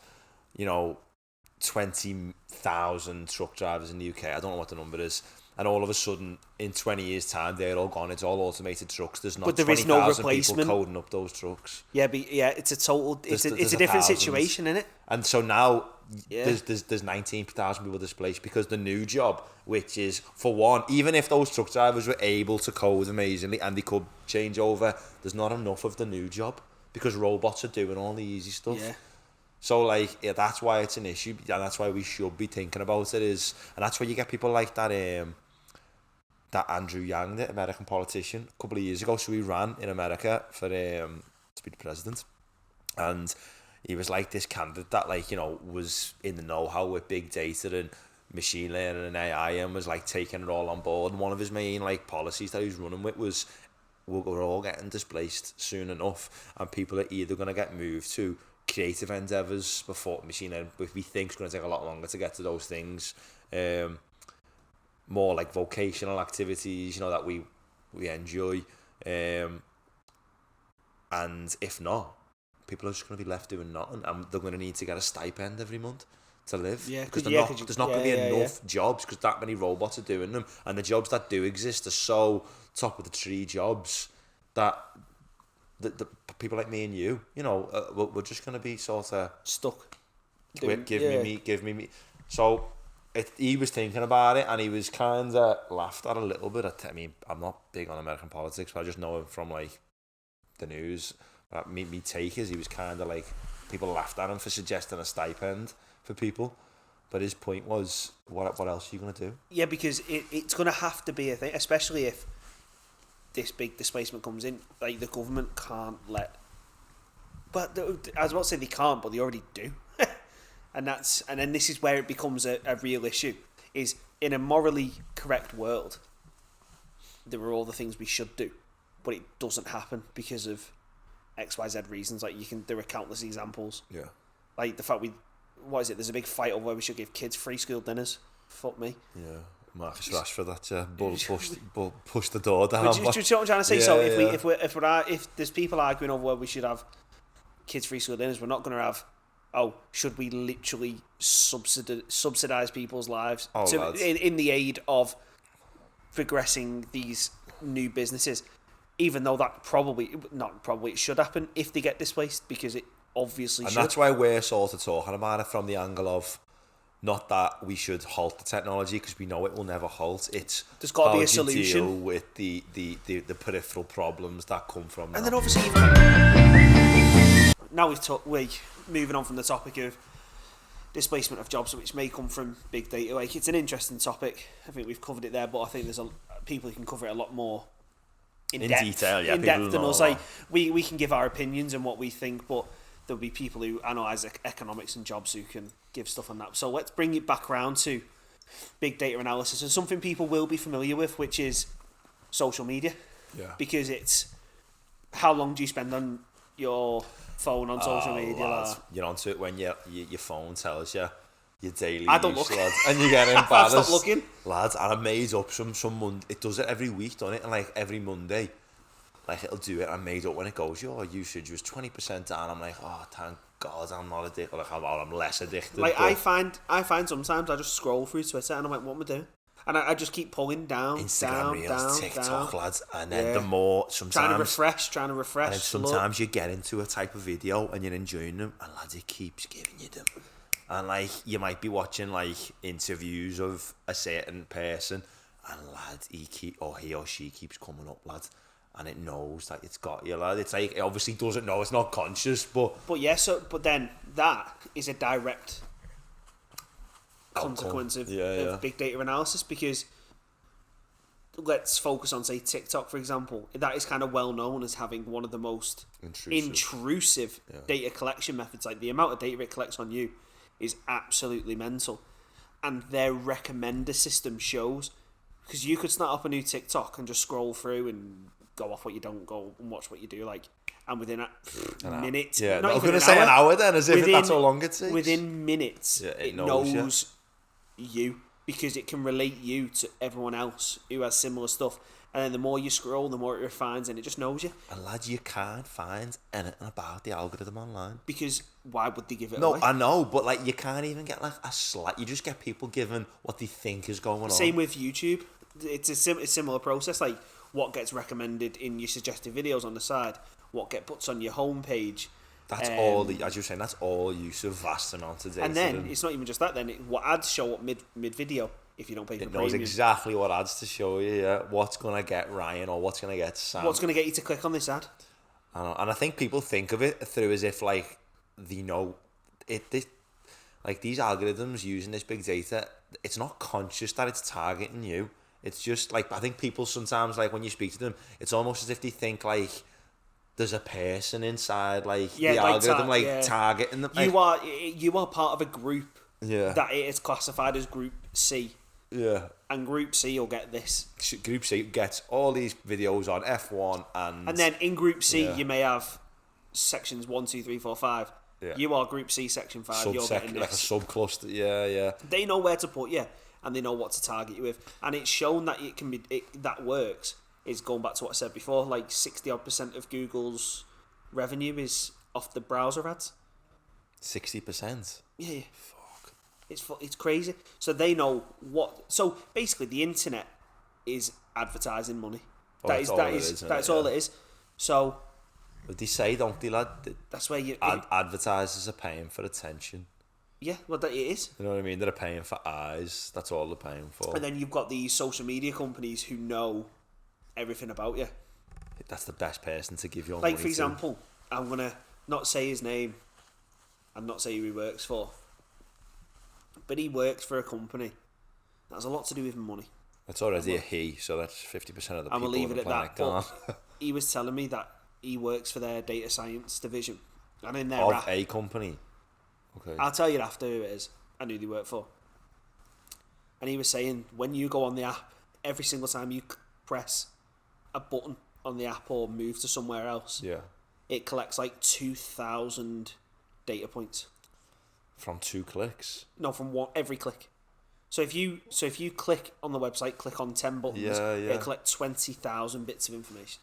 20,000 truck drivers in the UK. I don't know what the number is. And all of a sudden, in 20 years' time, they're all gone. It's all automated trucks. There's not But there is no 20,000 people replacement. coding up those trucks. Yeah, but it's a total. It's There's a different thousands. situation, isn't it? And so now Yeah. there's 19,000 people displaced because the new job, which is, for one, even if those truck drivers were able to code amazingly and they could change over, there's not enough of the new job because robots are doing all the easy stuff. Yeah. So, like, yeah, that's why it's an issue, and that's why we should be thinking about it. And that's why you get people like that Andrew Yang, the American politician, a couple of years ago. So he ran in America for to be the president, and he was like this candidate that, like, was in the know-how with big data and machine learning and AI, and was like taking it all on board. And one of his main like policies that he was running with was, we're all getting displaced soon enough, and people are either going to get moved to creative endeavours before machine learning, which we think is going to take a lot longer to get to those things. More like vocational activities, that we enjoy. And if not, people are just going to be left doing nothing, and they're going to need to get a stipend every month to live. Yeah, because yeah, there's not going to be enough jobs because that many robots are doing them, and the jobs that do exist are so top of the tree jobs that the people like me and you, we're just going to be sort of Stuck. give me meat. So he was thinking about it, and he was kind of laughed at a little bit. I mean, I'm not big on American politics, but I just know him from like the news. But me take is he was kind of like, people laughed at him for suggesting a stipend for people. But his point was, what else are you going to do? Yeah, because it's going to have to be a thing, especially if this big displacement comes in. Like, the government can't let... But I was about to say they can't, but they already do. And then this is where it becomes a real issue, is in a morally correct world, there are all the things we should do, but it doesn't happen because of XYZ reasons. Like there are countless examples. Yeah. Like the fact there's a big fight over where we should give kids free school dinners. Fuck me. Yeah. Marcus Rashford, pushed the door down. Do you know what I'm trying to say? Yeah, If there's people arguing over where we should have kids free school dinners, we're not going to have. Should we literally subsidise people's lives in the aid of progressing these new businesses? Even though that it should happen if they get displaced, because it obviously should. And that's why we're sort of talking about it from the angle of not that we should halt the technology, because we know it will never halt. There's got to be a solution. Deal with the peripheral problems that come from that. And then obviously, now we're moving on from the topic of displacement of jobs, which may come from big data. Like, it's an interesting topic. I think we've covered it there, but I think there's people who can cover it a lot more in detail than us. Like, we can give our opinions and what we think, but there'll be people who analyse economics and jobs who can give stuff on that. So let's bring it back around to big data analysis and something people will be familiar with, which is social media. Yeah. Because it's how long do you spend on your phone on social media? Lads, you're onto it when your phone tells you your daily I don't use, look. lads, and you get embarrassed. I've stopped looking. Lads, and I made up some Monday. It does it every week, doesn't it? And like every Monday, like it'll do it. I made up when it goes, your usage was 20% down. I'm like, oh, thank God, I'm not addicted. Like, I'm less addicted. Like, I find sometimes I just scroll through Twitter and I'm like, what am I doing? And I just keep pulling down, Instagram Reels, down, TikTok, down. lads, and then the more sometimes trying to refresh. And then sometimes you get into a type of video and you're enjoying them, and lads, it keeps giving you them. And like, you might be watching like interviews of a certain person, and lad, he or she keeps coming up, lad, and it knows that it's got you, lad. It's like, it obviously doesn't know, it's not conscious, but yeah. But then that is a direct consequence of big data analysis, because let's focus on, say, TikTok, for example. That is kind of well known as having one of the most intrusive data collection methods. Like, the amount of data it collects on you is absolutely mental, and their recommender system shows, because you could start up a new TikTok and just scroll through and go off what you don't, go and watch what you do, like, and within a minute, I was going to say an hour then, as if that's how long it takes. Within minutes, it knows you, because it can relate you to everyone else who has similar stuff, and then the more you scroll, the more it refines, and it just knows you. And lads, you can't find anything about the algorithm online, because why would they give it away? No, I know, but like, you can't even get like a slight. You just get people given what they think is going on. Same with YouTube. It's a similar process. Like, what gets recommended in your suggested videos on the side, what gets put on your homepage. That's all. As you're saying, that's all use of vast amounts of data. And then it's not even just that. Then what ads show up mid video if you don't pay for premium. It knows exactly what ads to show you. Yeah, what's gonna get Ryan or what's gonna get Sam. What's gonna get you to click on this ad? And I think people think of it through as if like they know it. Like, these algorithms using this big data, it's not conscious that it's targeting you. It's just like, I think people sometimes, like, when you speak to them, it's almost as if they think like there's a person inside, like, the algorithm, targeting them. You are part of a group that it is classified as Group C. Yeah. And Group C will get this. Group C gets all these videos on F1 and then in Group C you may have sections 1, 2, 3, 4, 5. Yeah. You are Group C, Section 5. You're getting this. Like a subclusters. Yeah. They know where to put you, and they know what to target you with. And it's shown that that works. Is going back to what I said before, like 60% of Google's revenue is off the browser ads. 60%? Yeah. Fuck. It's crazy. So they know what. So basically, the internet is advertising money. That's all it is. So. But they say, don't they, lad? That's where advertisers are paying for attention. Yeah, well, that it is. You know what I mean? They're paying for eyes. That's all they're paying for. And then you've got these social media companies who know everything about you. That's the best person to give your money to. Like, for example, I'm going to not say his name and not say who he works for, but he works for a company that has a lot to do with money. It's already a he, so that's 50% of the people I'm going to leave it at that. But he was telling me that he works for their data science division. And in their of a company. Okay. I'll tell you after who it is and who they work for. And he was saying, when you go on the app, every single time you press a button on the app or move to somewhere else, it collects like 2,000 data points. From 2 clicks? No, from every click. So if you click on the website, click on 10 buttons, it'll collect 20,000 bits of information.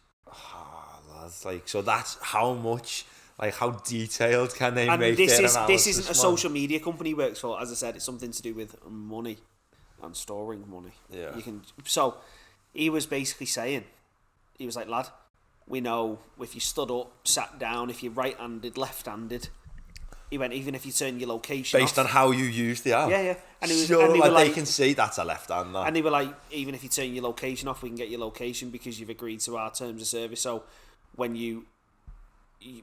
That's like, so that's how much, like, how detailed can they and make this their is analysis, this isn't a social media company he works for. As I said, it's something to do with money and storing money. Yeah. So he was basically saying, he was like, lad, we know if you stood up, sat down, if you're right-handed, left-handed. He went, even if you turn your location based off, on how you use the app. Yeah. And he was, sure, and they like, were like, they can see that's a left-hander. And they were like, even if you turn your location off, we can get your location because you've agreed to our terms of service. So when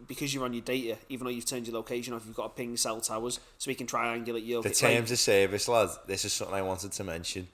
because you're on your data, even though you've turned your location off, you've got to ping cell towers so we can triangulate your... The terms of service, lads, this is something I wanted to mention.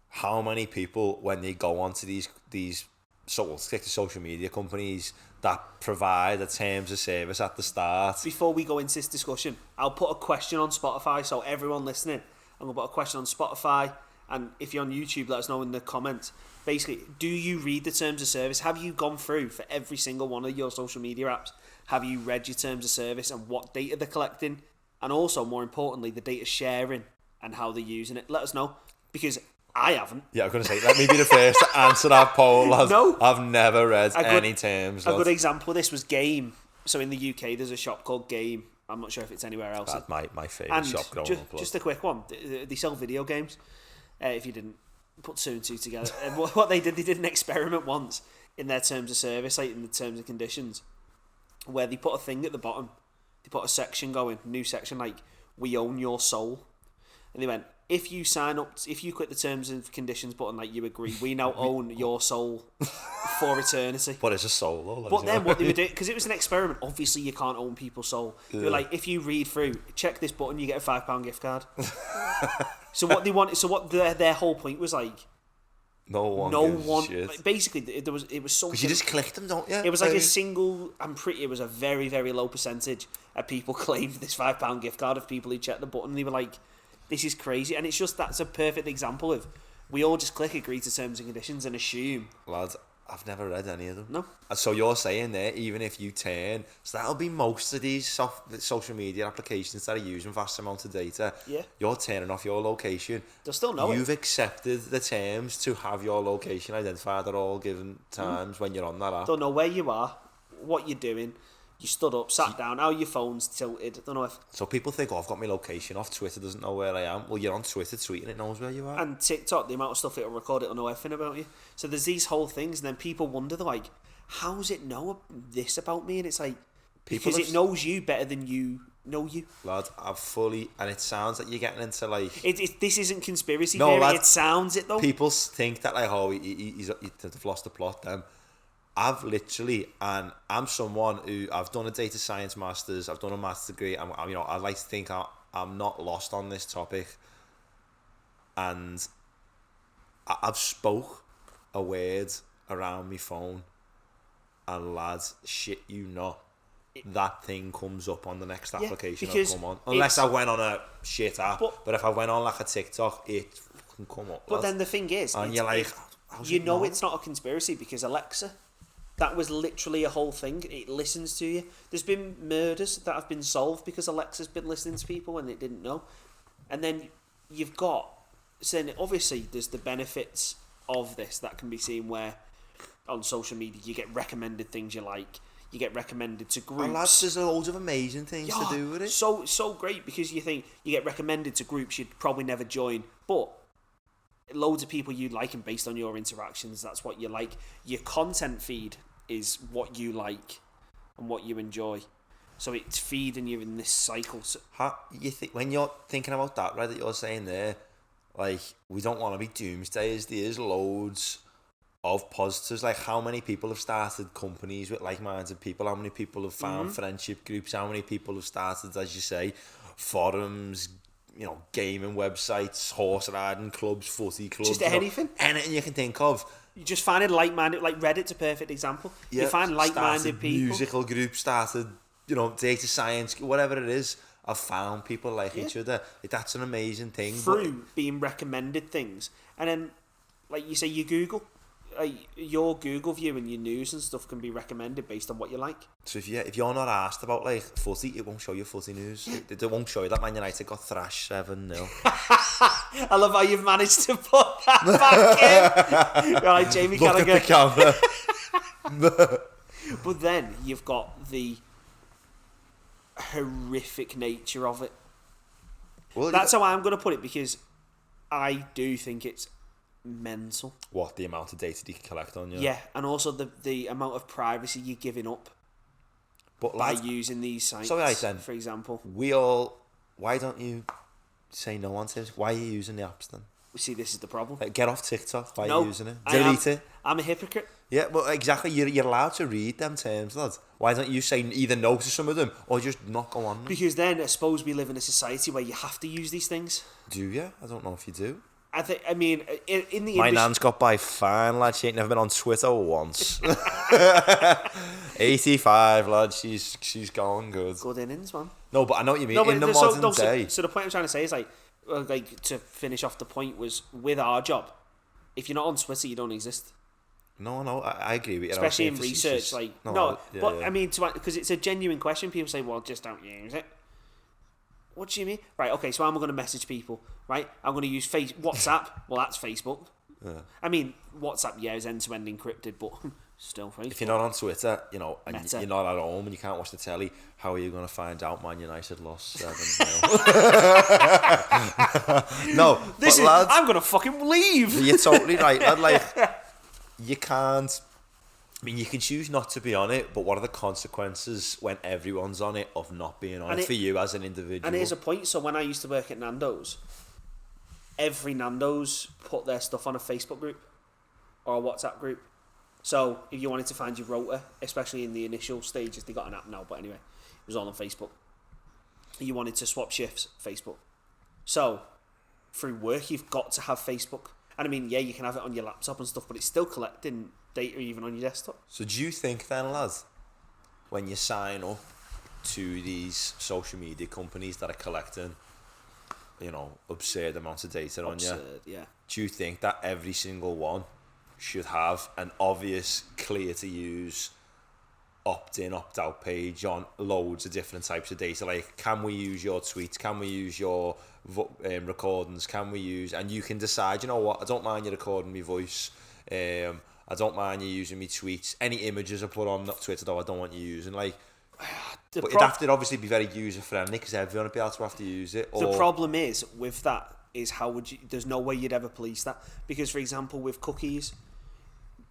How many people, when they go onto these social media companies that provide the terms of service at the start... Before we go into this discussion, I'll put a question on Spotify, so everyone listening, I'm going to put a question on Spotify, and if you're on YouTube, let us know in the comments. Basically, do you read the terms of service? Have you gone through for every single one of your social media apps? Have you read your terms of service and what data they're collecting? And also, more importantly, the data sharing and how they're using it. Let us know, because I haven't. Yeah, I'm going to say, let me be the first to answer that poll, lads. No. I've never read any terms. A good example of this was Game. So in the UK, there's a shop called Game. I'm not sure if it's anywhere else. That's my favourite shop growing up. Just a quick one. They sell video games. If you didn't put 2 and 2 together. And what they did an experiment once in their terms of service, like in the terms and conditions, where they put a thing at the bottom. They put a section going, new section, like, we own your soul. And they went, if you sign up, if you click the terms and conditions button, like you agree, we now own your soul for eternity. But it's a soul, though. But then what they were doing, because it was an experiment, obviously you can't own people's soul. They were like, if you read through, check this button, you get a £5 gift card. So what they wanted, their whole point was like, no one. Shit. Like, basically, it was something. Because you just click them, don't you? It was like a single. It was a very, very low percentage of people claimed this £5 gift card of people who checked the button. They were like, this is crazy, and it's just, that's a perfect example of, we all just click agree to terms and conditions and assume. Lads, I've never read any of them. No. And so you're saying there, even if you turn, so that'll be most of these social media applications that are using vast amounts of data. Yeah. You're turning off your location. They'll still know You've accepted the terms to have your location identified at all given times when you're on that app. Don't know where you are, what you're doing. You stood up, sat down, how your phone's tilted. I don't know if... So people think, I've got my location off. Twitter doesn't know where I am. Well, you're on Twitter tweeting, it knows where you are. And TikTok, the amount of stuff it'll record, it'll know everything about you. So there's these whole things, and then people wonder, they're like, how does it know this about me? And it's like, because it knows you better than you know you. Lad, I've fully... And it sounds like you're getting into, like... This isn't conspiracy theory, lad, it sounds it, though. People think that, like, they've lost the plot, them. I've literally, and I'm someone who, I've done a data science master's, I've done a master's degree, I'm I like to think I'm not lost on this topic, and I've spoke a word around my phone, and lads, shit you not, that thing comes up on the next application I've come on, unless I went on a shit app, but if I went on like a TikTok, it can come up. But then the thing is, and you're like, it's not a conspiracy, because Alexa, that was literally a whole thing. It listens to you. There's been murders that have been solved because Alexa's been listening to people and it didn't know. And then you've got... So obviously, there's the benefits of this that can be seen where on social media you get recommended things you like. You get recommended to groups. And lads, there's loads of amazing things to do with it. So great, because you think you get recommended to groups you'd probably never join. But loads of people you like, and based on your interactions, that's what you like. Your content feed is what you like and what you enjoy, so it's feeding you in this cycle. So, you think when you're thinking about that, right, that you're saying there, like, we don't want to be doomsdayers. There's loads of positives. Like, how many people have started companies with like-minded people? How many people have found friendship groups? How many people have started, as you say, forums, gaming websites, horse riding clubs, footy clubs, just anything you can think of. You just find like-minded, like Reddit's a perfect example. You find like-minded people. Musical groups started, data science, whatever it is. I've found people like each other. That's an amazing thing. Through being recommended things. And then, like you say, you Google your Google view and your news and stuff can be recommended based on what you like. So if you're not asked about like footy, it won't show you footy news. It won't show you that Man United got thrashed 7-0. I love how you've managed to put that back in. Right, Jamie Look Carragher. at the camera. But then you've got the horrific nature of it. Well, That's how I'm going to put it, because I do think it's mental. What, the amount of data you can collect on you? Yeah, and also the amount of privacy you're giving up But by lads, using these sites, so right then, for example. why don't you say no on Tips? Why are you using the apps then? See, this is the problem. Like, get off TikTok. Why are No, you using it? Delete it. I'm a hypocrite. Yeah, well, exactly. You're allowed to read them terms, lads. Why don't you say either no to some of them or just not go on them? Because then I suppose we live in a society where you have to use these things. Do you? I don't know if you do. I mean, in the My industry, nan's got by fine, lad. She ain't never been on Twitter once. 85, lad. She's going good. good innings, man. No, but I know what you mean. No, but In the modern day. So the point I'm trying to say is like to finish off the point was with our job. If you're not on Twitter, you don't exist. No, I agree with you. Especially in research, I mean, because it's a genuine question. People say, "Well, just don't use it." What do you mean? Right, okay, so I'm going to message people, right? I'm going to use WhatsApp. Well, that's Facebook. Yeah. I mean, WhatsApp, yeah, is end-to-end encrypted, but still Facebook. If you're not on Twitter, and Meta. you're not at home and you can't watch the telly, how are you going to find out Man United lost 7-0? No, lads, I'm going to fucking leave. you're totally right, lad. Like, you can't. I mean, you can choose not to be on it, but what are the consequences when everyone's on it of not being on it for you as an individual? And here's a point. So when I used to work at Nando's, every Nando's put their stuff on a Facebook group or a WhatsApp group. So if you wanted to find your rota, especially in the initial stages, they got an app now, but anyway, it was all on Facebook. You wanted to swap shifts, Facebook. So through work, you've got to have Facebook. And I mean, yeah, you can have it on your laptop and stuff, but it's still collecting data even on your desktop. So do you think then, lads, when you sign up to these social media companies that are collecting, absurd amounts of data on you, yeah. do you think that every single one should have an obvious, clear to use opt-in, opt-out page on loads of different types of data? Like, can we use your tweets? Can we use your recordings? Can we use... And you can decide, you know what, I don't mind you recording my voice. I don't mind you using me tweets. Any images I put on Twitter, though, I don't want you using. Like, but it'd have to obviously be very user-friendly because everyone would be able to have to use it. The problem is, with that, is how would you... There's no way you'd ever police that. Because, for example, with cookies,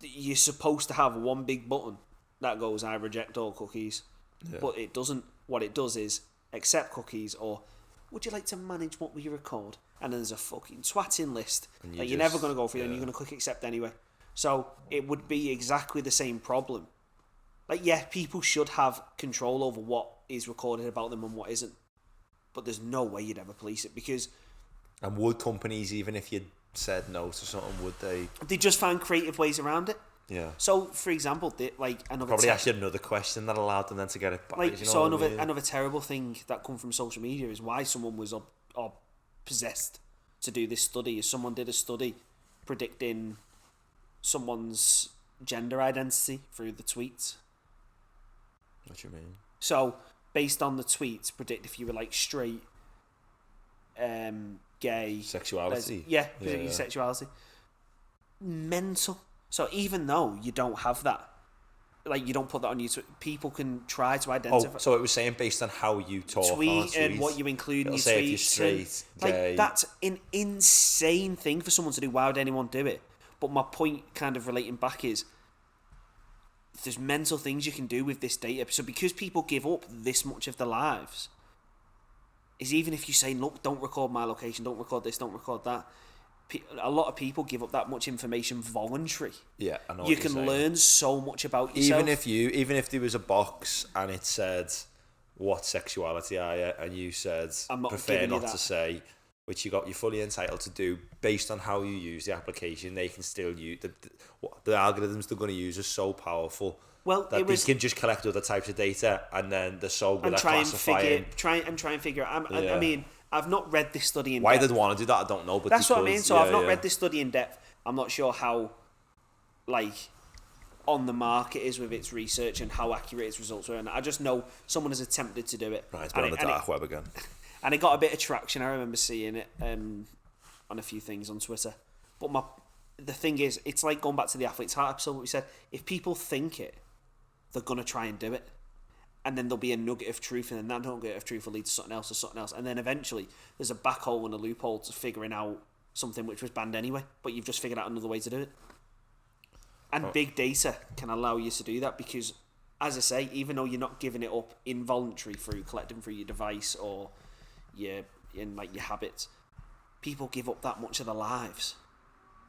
you're supposed to have one big button that goes, I reject all cookies. Yeah. But it doesn't. What it does is accept cookies, or would you like to manage what we record? And then there's a fucking twatting list that you're never going to go through, and you're going to click accept anyway. So it would be exactly the same problem. Like, yeah, people should have control over what is recorded about them and what isn't. But there's no way you'd ever police it, because... And would companies, even if you said no to something, would they... They just find creative ways around it. Yeah. So, for example, another... Probably ask you another question that allowed them then to get it back. Another terrible thing that come from social media is why someone was possessed to do this study. Is someone did a study predicting someone's gender identity through the tweets. What do you mean? So, based on the tweets, predict if you were like straight, gay, sexuality. Your sexuality. Mental. So even though you don't have that, like you don't put that on YouTube, people can try to identify. Oh, so it was saying based on how you talk, tweet and what you include in your say tweets. If you're straight, gay. Like, that's an insane thing for someone to do. Why would anyone do it? But my point, kind of relating back, is there's mental things you can do with this data. So because people give up this much of their lives, is even if you say, look, don't record my location, don't record this, don't record that, a lot of people give up that much information voluntary. Yeah, I know. You can learn so much about yourself. Even if there was a box and it said, what sexuality are you? And you said, prefer not to say, which you're fully entitled to do based on how you use the application. They can still use the algorithms they're going to use are so powerful. Well, that they can just collect other types of data and then they're so good at classifying. Try and figure out. I mean, I've not read this study in depth. Why they'd want to do that, I don't know. But that's what I mean. So I've not read this study in depth. I'm not sure how like on the market is with its research and how accurate its results were. And I just know someone has attempted to do it. Right, it's been on the dark web again. And it got a bit of traction. I remember seeing it on a few things on Twitter. But the thing is, it's like going back to the Athlete's Heart episode, what we said. If people think it, they're going to try and do it. And then there'll be a nugget of truth, and then that nugget of truth will lead to something else. And then eventually, there's a back hole and a loophole to figuring out something which was banned anyway, but you've just figured out another way to do it. And big data can allow you to do that because, as I say, even though you're not giving it up involuntary through collecting through your device or your habits, people give up that much of their lives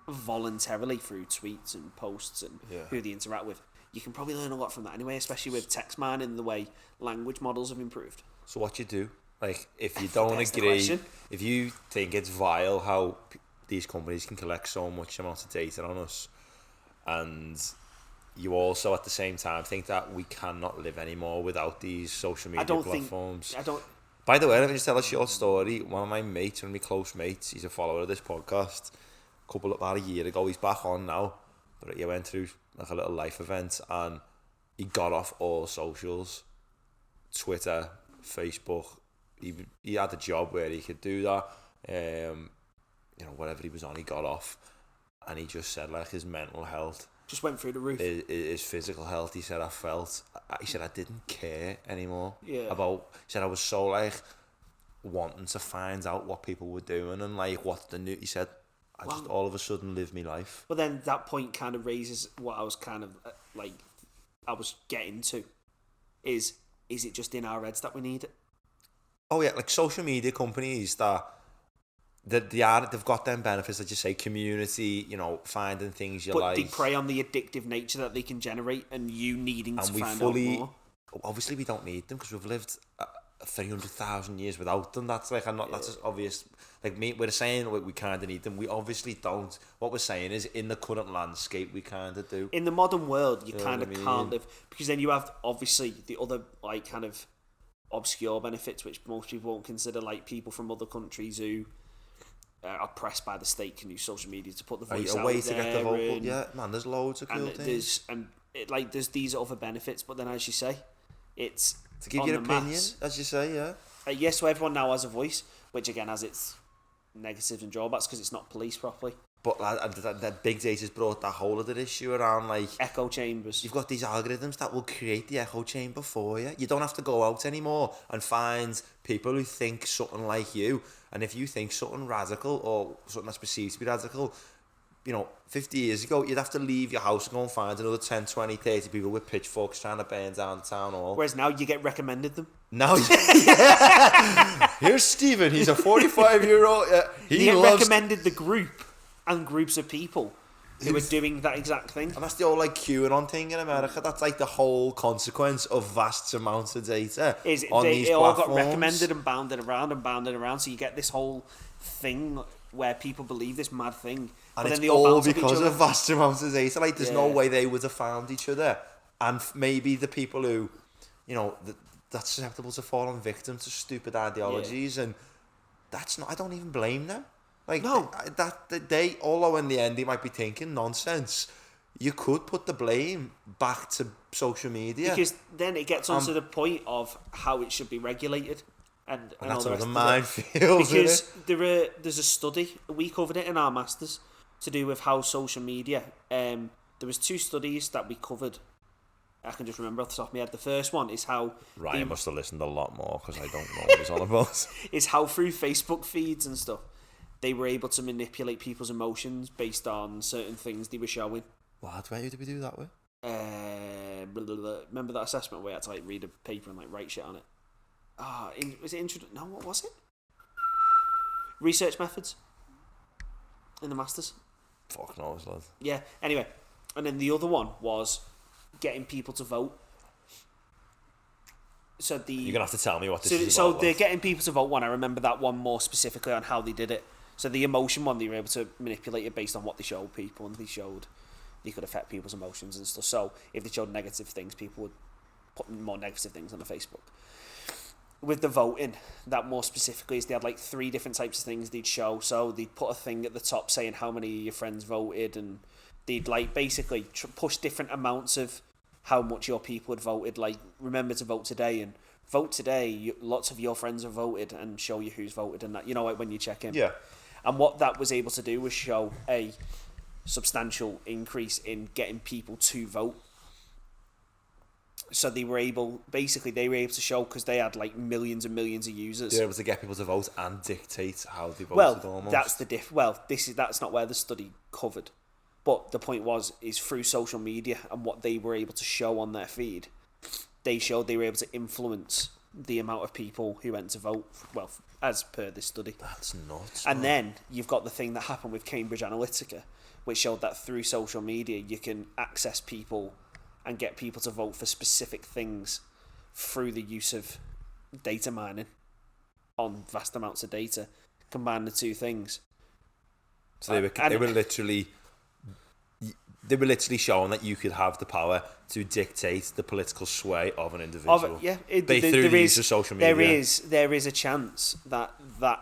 voluntarily through tweets and posts and who they interact with. You can probably learn a lot from that anyway, especially with text mining and the way language models have improved. So what you do, like, if you don't agree, if you think it's vile how these companies can collect so much amount of data on us, and you also at the same time think that we cannot live anymore without these social media platforms. By the way, let me just tell a short story. One of my mates, one of my close mates, he's a follower of this podcast. About a year ago, he's back on now, but he went through like a little life event and he got off all socials, Twitter, Facebook. He had a job where he could do that. Whatever he was on, he got off, and he just said like his mental health just went through the roof. His physical health, he said, he said I didn't care anymore about. He said I was so like wanting to find out what people were doing and like what the new. He said I just all of a sudden live my life. But then that point kind of raises what I was kind of I was getting to, is it just in our heads that we need it? Oh yeah, like social media companies they've got them benefits that you say community, finding things you like. But they prey on the addictive nature that they can generate, and you needing to find out more. Obviously, we don't need them because we've lived 300,000 years without them. That's like that's obvious. Like we're saying we kind of need them. We obviously don't. What we're saying is, in the current landscape, we kind of do. In the modern world, you kind of can't live, because then you have obviously the other like kind of obscure benefits which most people won't consider, like people from other countries who are oppressed by the state can use social media to put the voice out there. A way to get the vocal. Yeah, man, there's loads of cool things. There's these other benefits, but then as you say, it's to give your opinion, as you say, yes, so everyone now has a voice, which again has its negatives and drawbacks because it's not policed properly. But that big data's brought that whole other issue around, like echo chambers. You've got these algorithms that will create the echo chamber for you. You don't have to go out anymore and find people who think something like you. And if you think something radical or something that's perceived to be radical, 50 years ago, you'd have to leave your house and go and find another 10, 20, 30 people with pitchforks trying to burn down the town hall. Whereas now you get recommended them. Now, here's Stephen. He's a 45-year-old. He recommended the group and groups of people who are doing that exact thing. And that's the old like QAnon thing in America. That's like the whole consequence of vast amounts of data on these platforms. It all got recommended and bounded around. So you get this whole thing where people believe this mad thing. And it's all because of vast amounts of data. Like there's no way they would have found each other. And maybe the people who, that's susceptible to falling victim to stupid ideologies. And that's not, I don't even blame them. Like, no. Although in the end they might be thinking nonsense, you could put the blame back to social media. Because then it gets onto the point of how it should be regulated. And that's all all the minefields, because there's a study, we covered it in our masters, to do with how social media, there was 2 studies that we covered. I can just remember off the top of my head. The first one is how Ryan must have listened a lot more because I don't know what he's on about. Is how through Facebook feeds and stuff they were able to manipulate people's emotions based on certain things they were showing. What? Where did we do that with? Remember that assessment where I had to like read a paper and like write shit on it? Was it no, what was it? Research methods in the masters. Fuck knows, lad. Yeah. Anyway, and then the other one was getting people to vote. So you're gonna have to tell me what this is about. So they're getting people to vote one. I remember that one more specifically on how they did it. So the emotion one, they were able to manipulate it based on what they showed people, and they could affect people's emotions and stuff. So if they showed negative things, people would put more negative things on the Facebook. With the voting, that more specifically is they had like 3 different types of things they'd show. So they'd put a thing at the top saying how many of your friends voted and they'd like basically push different amounts of how much your people had voted. Like, remember to vote today, and vote today. Lots of your friends have voted, and show you who's voted, and that, you know, like when you check in. Yeah. And what that was able to do was show a substantial increase in getting people to vote. So they were able to show, because they had like millions and millions of users. They're able to get people to vote and dictate how they voted. Almost. That's the diff. Well, that's not where the study covered, but the point is through social media and what they were able to show on their feed, they showed they were able to influence the amount of people who went to vote. Well, as per this study. That's nuts. And then you've got the thing that happened with Cambridge Analytica, which showed that through social media you can access people and get people to vote for specific things through the use of data mining on vast amounts of data. Combine the two things. So they were literally showing that you could have the power to dictate the political sway of an individual. Through the use of social media. There is a chance that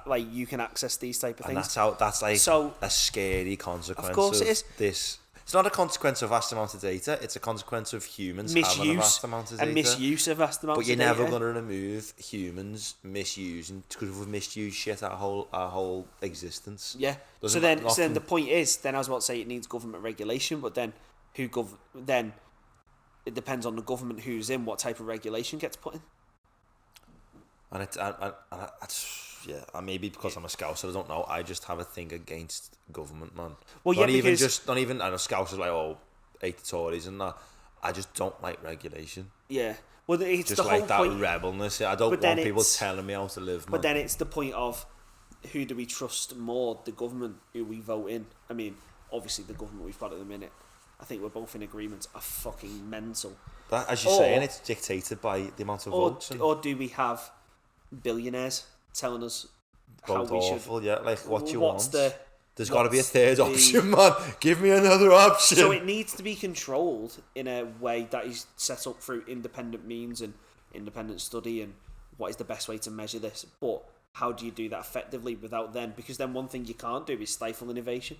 like you can access these type of things. And that's like a scary consequence. Of course, it is. This. It's not a consequence of vast amount of data. It's a consequence of humans having a vast amount of data. And misuse of vast amounts of data. But you're never going to remove humans misusing, because we've misused shit our whole existence. Yeah. So then the point is, then I was about to say it needs government regulation, but then then it depends on the government who's in, what type of regulation gets put in. And it's maybe because I'm a Scouser, I don't know. I just have a thing against government, man. Well, not even I know Scousers like, hate the Tories and that. I just don't like regulation. Yeah. Well, it's just the like whole that point. rebelness. I don't want people telling me how to live, man. But then it's the point of, who do we trust more? The government who we vote in. I mean, obviously the government we've got at the minute, I think we're both in agreement, are fucking mental. But as you're saying, it's dictated by the amount of votes. Or do we have billionaires telling us how we should... Yeah, like what you want. There's got to be a third option, man. Give me another option. So it needs to be controlled in a way that is set up through independent means and independent study and what is the best way to measure this. But how do you do that effectively without then? Because then one thing you can't do is stifle innovation.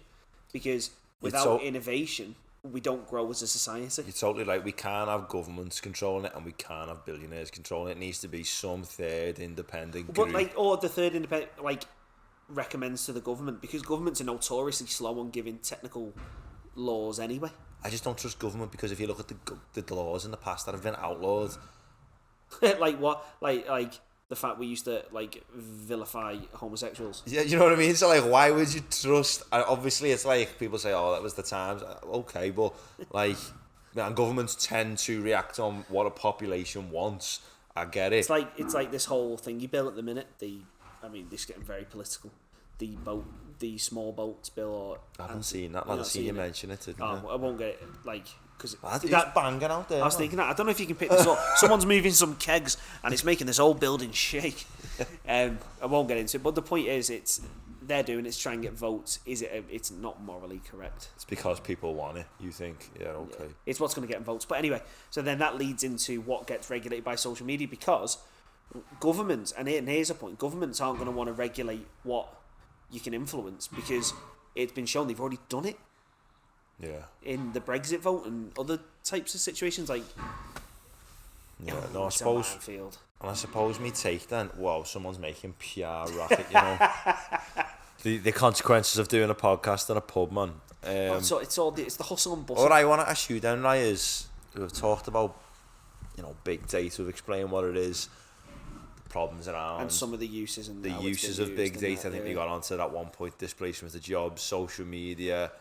Because without innovation, we don't grow as a society. You're totally right. We can't have governments controlling it, and we can't have billionaires controlling it. It needs to be some third independent group. But or the third independent recommends to the government, because governments are notoriously slow on giving technical laws anyway. I just don't trust government, because if you look at the laws in the past that have been outlawed, like what, like the fact we used to vilify homosexuals. Yeah, you know what I mean? So why would you trust? Obviously, it's like people say, "Oh, that was the times." Okay, but and governments tend to react on what a population wants. I get it. It's like this whole thing you bill at the minute. This is getting very political. The small boats bill. Or I haven't seen that. I've seen you mention it. I won't get it. Because that's banging out there. I was thinking that. I don't know if you can pick this up. Someone's moving some kegs and it's making this whole building shake. I won't get into it. But the point is, they're doing it's trying to get votes. It's not morally correct. It's because people want it. You think, yeah, okay. Yeah. It's what's going to get them votes. But anyway, so then that leads into what gets regulated by social media, because governments, and here's a point, governments aren't going to want to regulate what you can influence, because it's been shown they've already done it. Yeah. In the Brexit vote and other types of situations, I suppose me take then, wow, someone's making PR racket, you know. the consequences of doing a podcast in a pub, man. It's the hustle and bustle. What I want to ask you then, Rai, is we've talked about, big data, we've explained what it is, problems around, and some of the uses and the uses of big data. I think we got onto that one point: displacement of jobs, social media.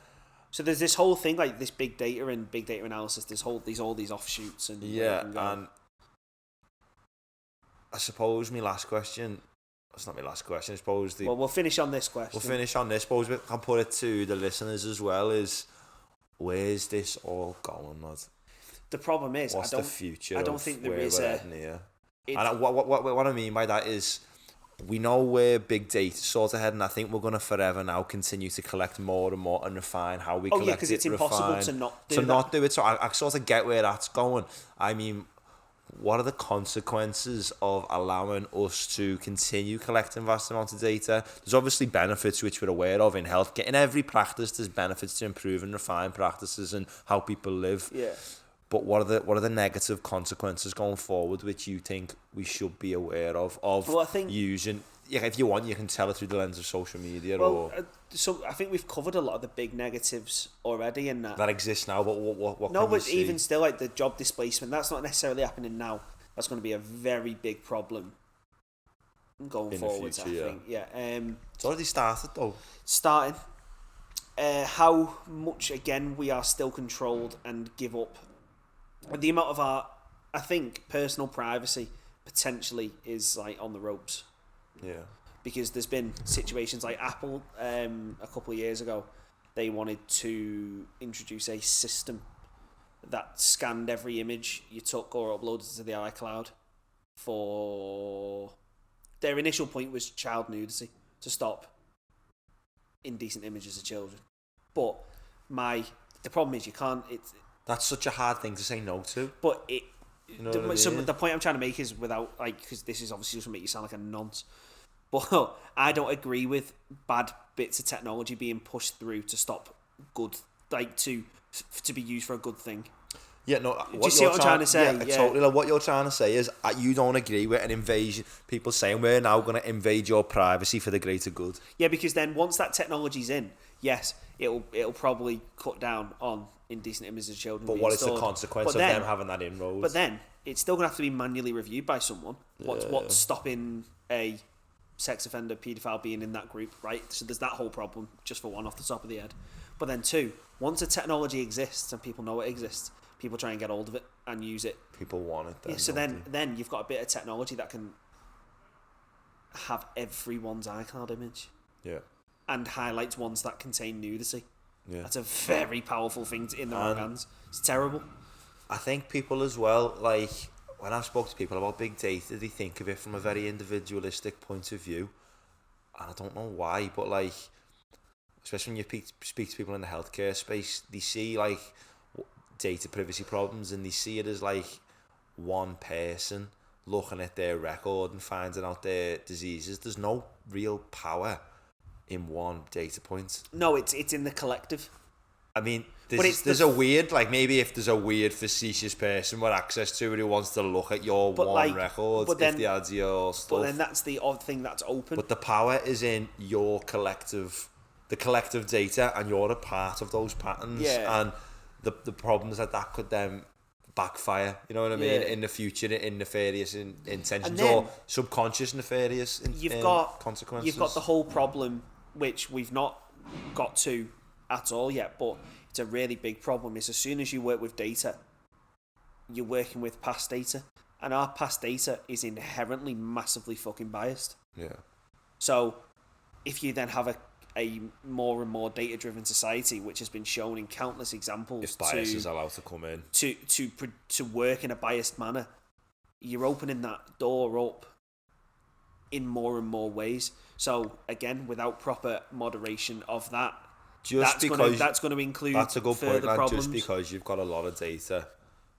So there's this whole thing, like this big data and big data analysis. There's all these offshoots and and I suppose my last question. That's not my last question. I suppose we'll finish on this question. Suppose we can put it to the listeners as well. Is where's this all going, lad? The problem is, what's the future? I don't think there is a. And what I mean by that is, we know where big data sort of heading, and I think we're going to forever now continue to collect more and more and refine how we collect it. Because it's impossible to not do it. So I sort of get where that's going. I mean, what are the consequences of allowing us to continue collecting vast amounts of data? There's obviously benefits which we're aware of in healthcare. In every practice, there's benefits to improve and refine practices and how people live. Yeah. But what are the negative consequences going forward, which you think we should be aware of Well, I think using? Yeah, if you want, you can tell it through the lens of social media. Well, so I think we've covered a lot of the big negatives already in that. That exists now, but what No, can but you see? even still, like the job displacement, that's not necessarily happening now. That's going to be a very big problem going In the forwards, future, I think. Yeah. It's already started though. Starting. How much, again, we are still controlled and give up. The amount of our, I think, personal privacy potentially is like on the ropes. Yeah. Because there's been situations like Apple a couple of years ago, they wanted to introduce a system that scanned every image you took or uploaded to the iCloud. For their initial point was child nudity, to stop indecent images of children. But the problem is you can't. That's such a hard thing to say no to. But it. You know what I mean? So the point I'm trying to make is without because this is obviously just going to make you sound like a nonce. But I don't agree with bad bits of technology being pushed through to stop good, like to be used for a good thing. Yeah, no. Do you see what I'm trying to say? Yeah, totally. Like, what you're trying to say is you don't agree with an invasion. People saying we're now going to invade your privacy for the greater good. Yeah, because then once that technology's in, yes, it'll probably cut down on indecent images of children. But what is the consequence of them having that inroads? But then it's still going to have to be manually reviewed by someone. What's stopping a sex offender, paedophile being in that group, right? So there's that whole problem, just for one off the top of the head. But then two, once a technology exists and people know it exists, people try and get hold of it and use it. People want it. Then, yeah, so then you've got a bit of technology that can have everyone's iCloud image. Yeah. And highlights ones that contain nudity. Yeah. That's a very powerful thing in the wrong hands. It's terrible. I think people as well, like, when I've spoken to people about big data, they think of it from a very individualistic point of view. And I don't know why, but, like, especially when you speak to people in the healthcare space, they see, like, data privacy problems and they see it as, like, one person looking at their record and finding out their diseases. There's no real power in one data point. No, it's in the collective. I mean, there's a weird, like, maybe if there's a weird facetious person with access to it who wants to look at your record, if they had your stuff. But then that's the odd thing that's open. But the power is in your collective data, and you're a part of those patterns. Yeah. And the problems that could then backfire, you know what I mean, in the future, in nefarious intentions then, or subconscious nefarious consequences. You've got the whole problem, which we've not got to at all yet, but it's a really big problem, is as soon as you work with data, you're working with past data, and our past data is inherently massively fucking biased. Yeah. So if you then have a more and more data-driven society, which has been shown in countless examples, if bias is allowed to come in to work in a biased manner, you're opening that door up in more and more ways. So again, without proper moderation of that, that's going to include that's a good point, problems. Just because you've got a lot of data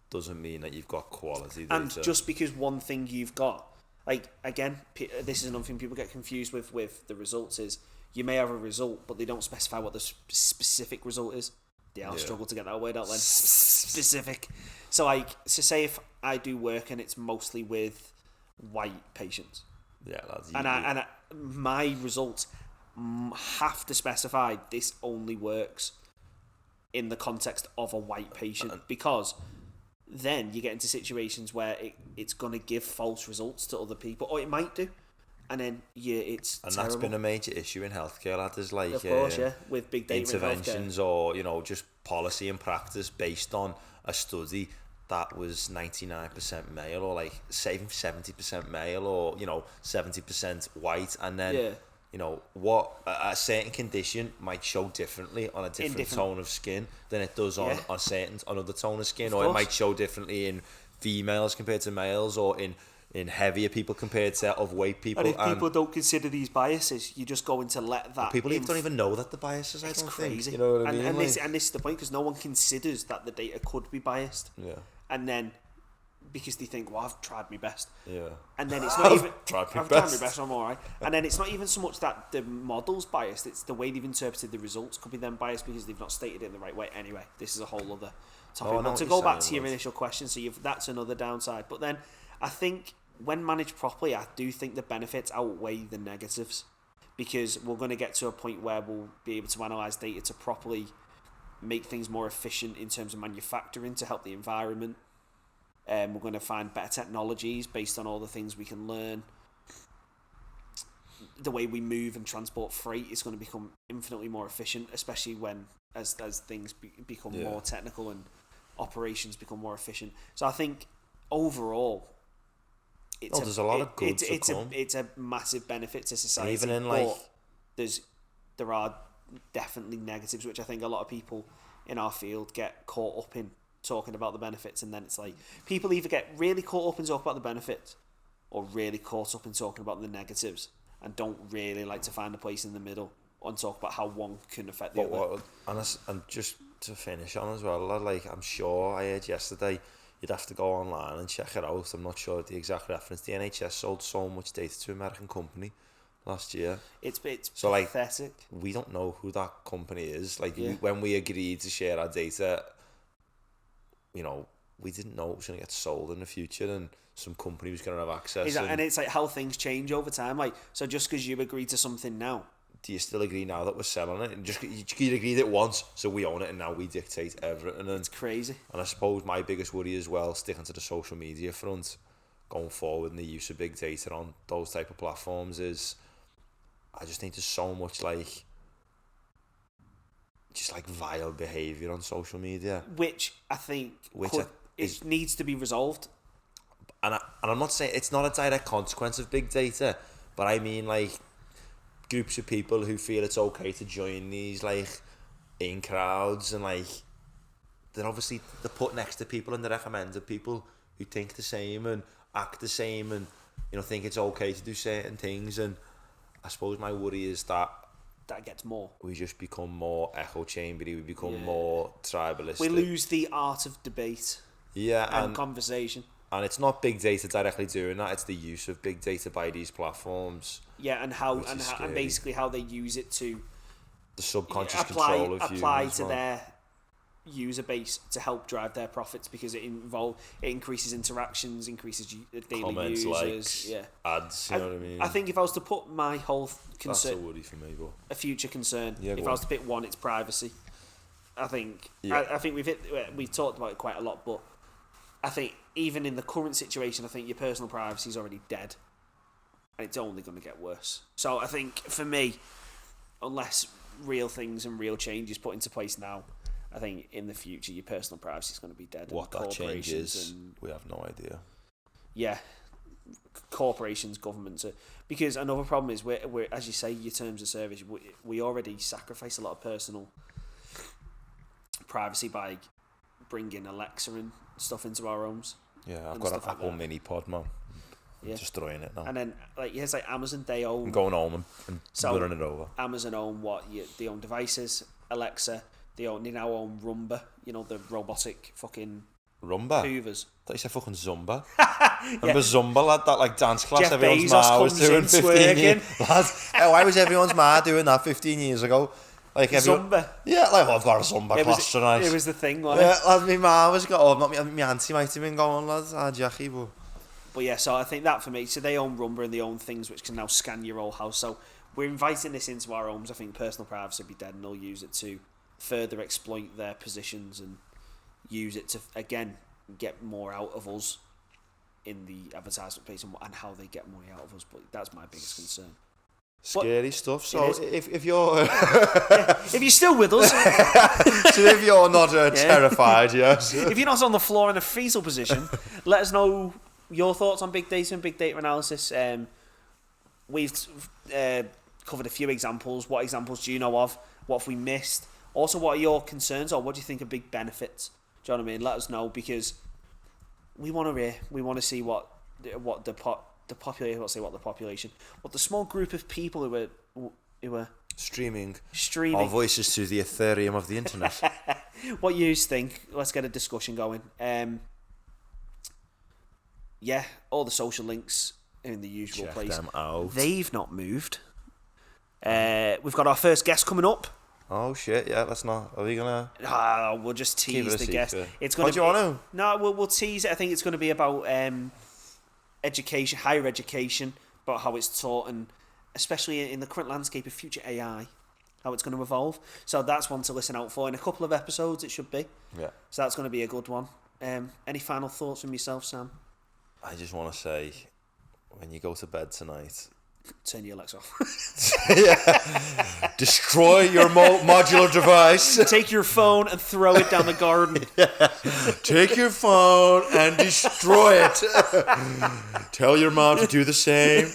doesn't mean that you've got quality data. And just because one thing you've got, like, again, this is another thing people get confused with the results is, you may have a result, but they don't specify what the specific result is. I'll struggle to get that word out then. Specific. So say if I do work and it's mostly with white patients. Yeah, that's easy. And my results have to specify this only works in the context of a white patient, because then you get into situations where it's going to give false results to other people, or it might do. And then it's terrible. That's been a major issue in healthcare. There's like, of course, with big data interventions or just policy and practice based on a study that was 99% male, or like 70% male, or 70% white, and then what a certain condition might show differently on a different tone of skin than it does on another tone of skin, or it might show differently in females compared to males, or in heavier people compared to overweight people. And if people don't consider these biases, you're just going to let that... People don't even know that the biases, I don't crazy. think. You know what I mean? And this is the point, because no one considers that the data could be biased. Yeah. And then because they think, well, I've tried my best. Yeah. And then it's not even... I've tried my best, I'm alright. And then it's not even so much that the model's biased, it's the way they've interpreted the results could be then biased because they've not stated it in the right way. Anyway, this is a whole other topic. But to go back to your initial question, so that's another downside. But then I think when managed properly, I do think the benefits outweigh the negatives, because we're going to get to a point where we'll be able to analyse data to properly make things more efficient in terms of manufacturing to help the environment. We're going to find better technologies based on all the things we can learn. The way we move and transport freight is going to become infinitely more efficient, especially when as things become more technical and operations become more efficient. So I think overall, there's a lot of good to come. It's a massive benefit to society. Even in there are definitely negatives, which I think a lot of people in our field get caught up in talking about the benefits, and then it's like people either get really caught up in talking about the benefits or really caught up in talking about the negatives and don't really like to find a place in the middle and talk about how one can affect the other. And just to finish on as well, like I'm sure I heard yesterday you'd have to go online and check it out. I'm not sure the exact reference. The NHS sold so much data to an American company last year. It's so pathetic. Like, we don't know who that company is. Like when we agreed to share our data, you know, we didn't know it was going to get sold in the future and some company was going to have access. And it's like how things change over time. Like, so just because you agree to something now, do you still agree now that we're selling it? And just you agreed it once, so we own it, and now we dictate everything. And it's crazy. And I suppose my biggest worry as well, sticking to the social media front, going forward, and the use of big data on those type of platforms is, I just think there's so much like vile behaviour on social media, which I think it needs to be resolved. And I'm not saying it's not a direct consequence of big data, but I mean like groups of people who feel it's okay to join these like in crowds, and like they're put next to people and they're recommended people who think the same and act the same and, you know, think it's okay to do certain things. And I suppose my worry is that gets more. We just become more echo chambery. We become more tribalistic. We lose the art of debate. And conversation. And it's not big data directly doing that. It's the use of big data by these platforms. Yeah, and basically how they use it to the subconscious control of apply to their user base to help drive their profits, because it increases interactions, increases daily comments, users, likes, ads. You know what I mean? I think if I was to put my whole concern, that's a worry for me, but a future concern. If I was to pick one, it's privacy. I think we've talked about it quite a lot, but I think even in the current situation, I think your personal privacy is already dead, and it's only going to get worse. So I think for me, unless real things and real changes put into place now, I think in the future your personal privacy is going to be dead. What that change is, we have no idea. Yeah, corporations, governments, because another problem is we're as you say, your terms of service, we already sacrifice a lot of personal privacy by bringing Alexa and stuff into our homes. Yeah, I've got an Apple Mini Pod, man. Yeah. Destroying it now. And then it's like Amazon, they own. I'm going home and running it over. Amazon own they own devices. Alexa, they now own Roomba. You know, the robotic fucking Roomba. Hoovers. I thought you said fucking Zumba. Remember Zumba, lad? That like dance class Jeff everyone's Bezos ma was doing 15 years. Lad, why was everyone's ma doing that 15 years ago? Like Zumba. Yeah, like I've got a Zumba class tonight. It was the thing, wasn't it? Lad, my ma was not my auntie might have been going, lad. Jackie, But yeah, so I think that for me, so they own Roomba and they own things which can now scan your whole house. So we're inviting this into our homes. I think personal privacy will be dead, and they'll use it to further exploit their positions and use it to, again, get more out of us in the advertisement place and how they get money out of us. But that's my biggest concern. Scary stuff. So if you're if you're still with us, so if you're not terrified, yes. If you're not on the floor in a fetal position, let us know your thoughts on big data and big data analysis. We've covered a few examples. What examples do you know of? What have we missed? Also, what are your concerns, or what do you think are big benefits? Do you know what I mean? Let us know, because we want to hear. We want to see what the population, what the small group of people who were streaming our voices to the Ethereum of the internet. What you think? Let's get a discussion going. yeah, all the social links are in the usual Check place. them out. They've not moved. We've got our first guest coming up. Oh shit! Yeah, let's not. Are we gonna? We'll just Keep tease it a the guest. secret. It's What gonna. do you want to? No, we'll tease it. I think it's going to be about education, higher education, about how it's taught, and especially in the current landscape of future AI, how it's going to evolve. So that's one to listen out for. In a couple of episodes, it should be. Yeah. So that's going to be a good one. Any final thoughts from yourself, Sam? I just want to say, when you go to bed tonight, Turn your lights off. destroy your modular device. Take your phone and throw it down the garden. Take your phone and destroy it. Tell your mom to do the same.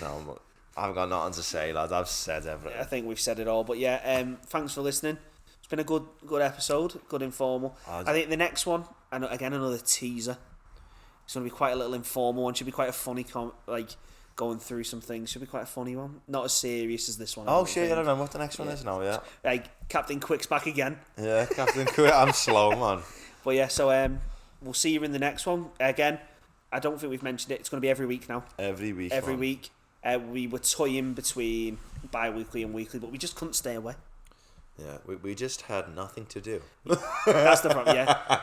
No, I've got nothing to say, lads. I've said everything. I think we've said it all. But yeah, thanks for listening. It's been a good episode, good informal. I think the next one, and again another teaser. It's going to be quite a little informal one. Should be quite a funny going through some things. Should be quite a funny one. Not as serious as this one. Oh shit! I don't know what the next one is now. Yeah. Captain Quick's back again. Yeah, Captain Quick. I'm slow, man. But yeah, so we'll see you in the next one. Again, I don't think we've mentioned it. It's going to be every week now. Every week. Every week. We were toying between bi-weekly and weekly, but we just couldn't stay away. Yeah, we just had nothing to do. That's the problem, yeah.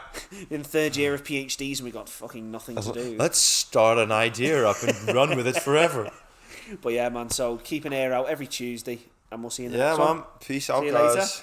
In third year of PhDs and we got fucking nothing to do. Let's start an idea up and run with it forever. But yeah, man, so keep an ear out every Tuesday and we'll see you in the next one. Yeah, man. Peace out, See you guys. later.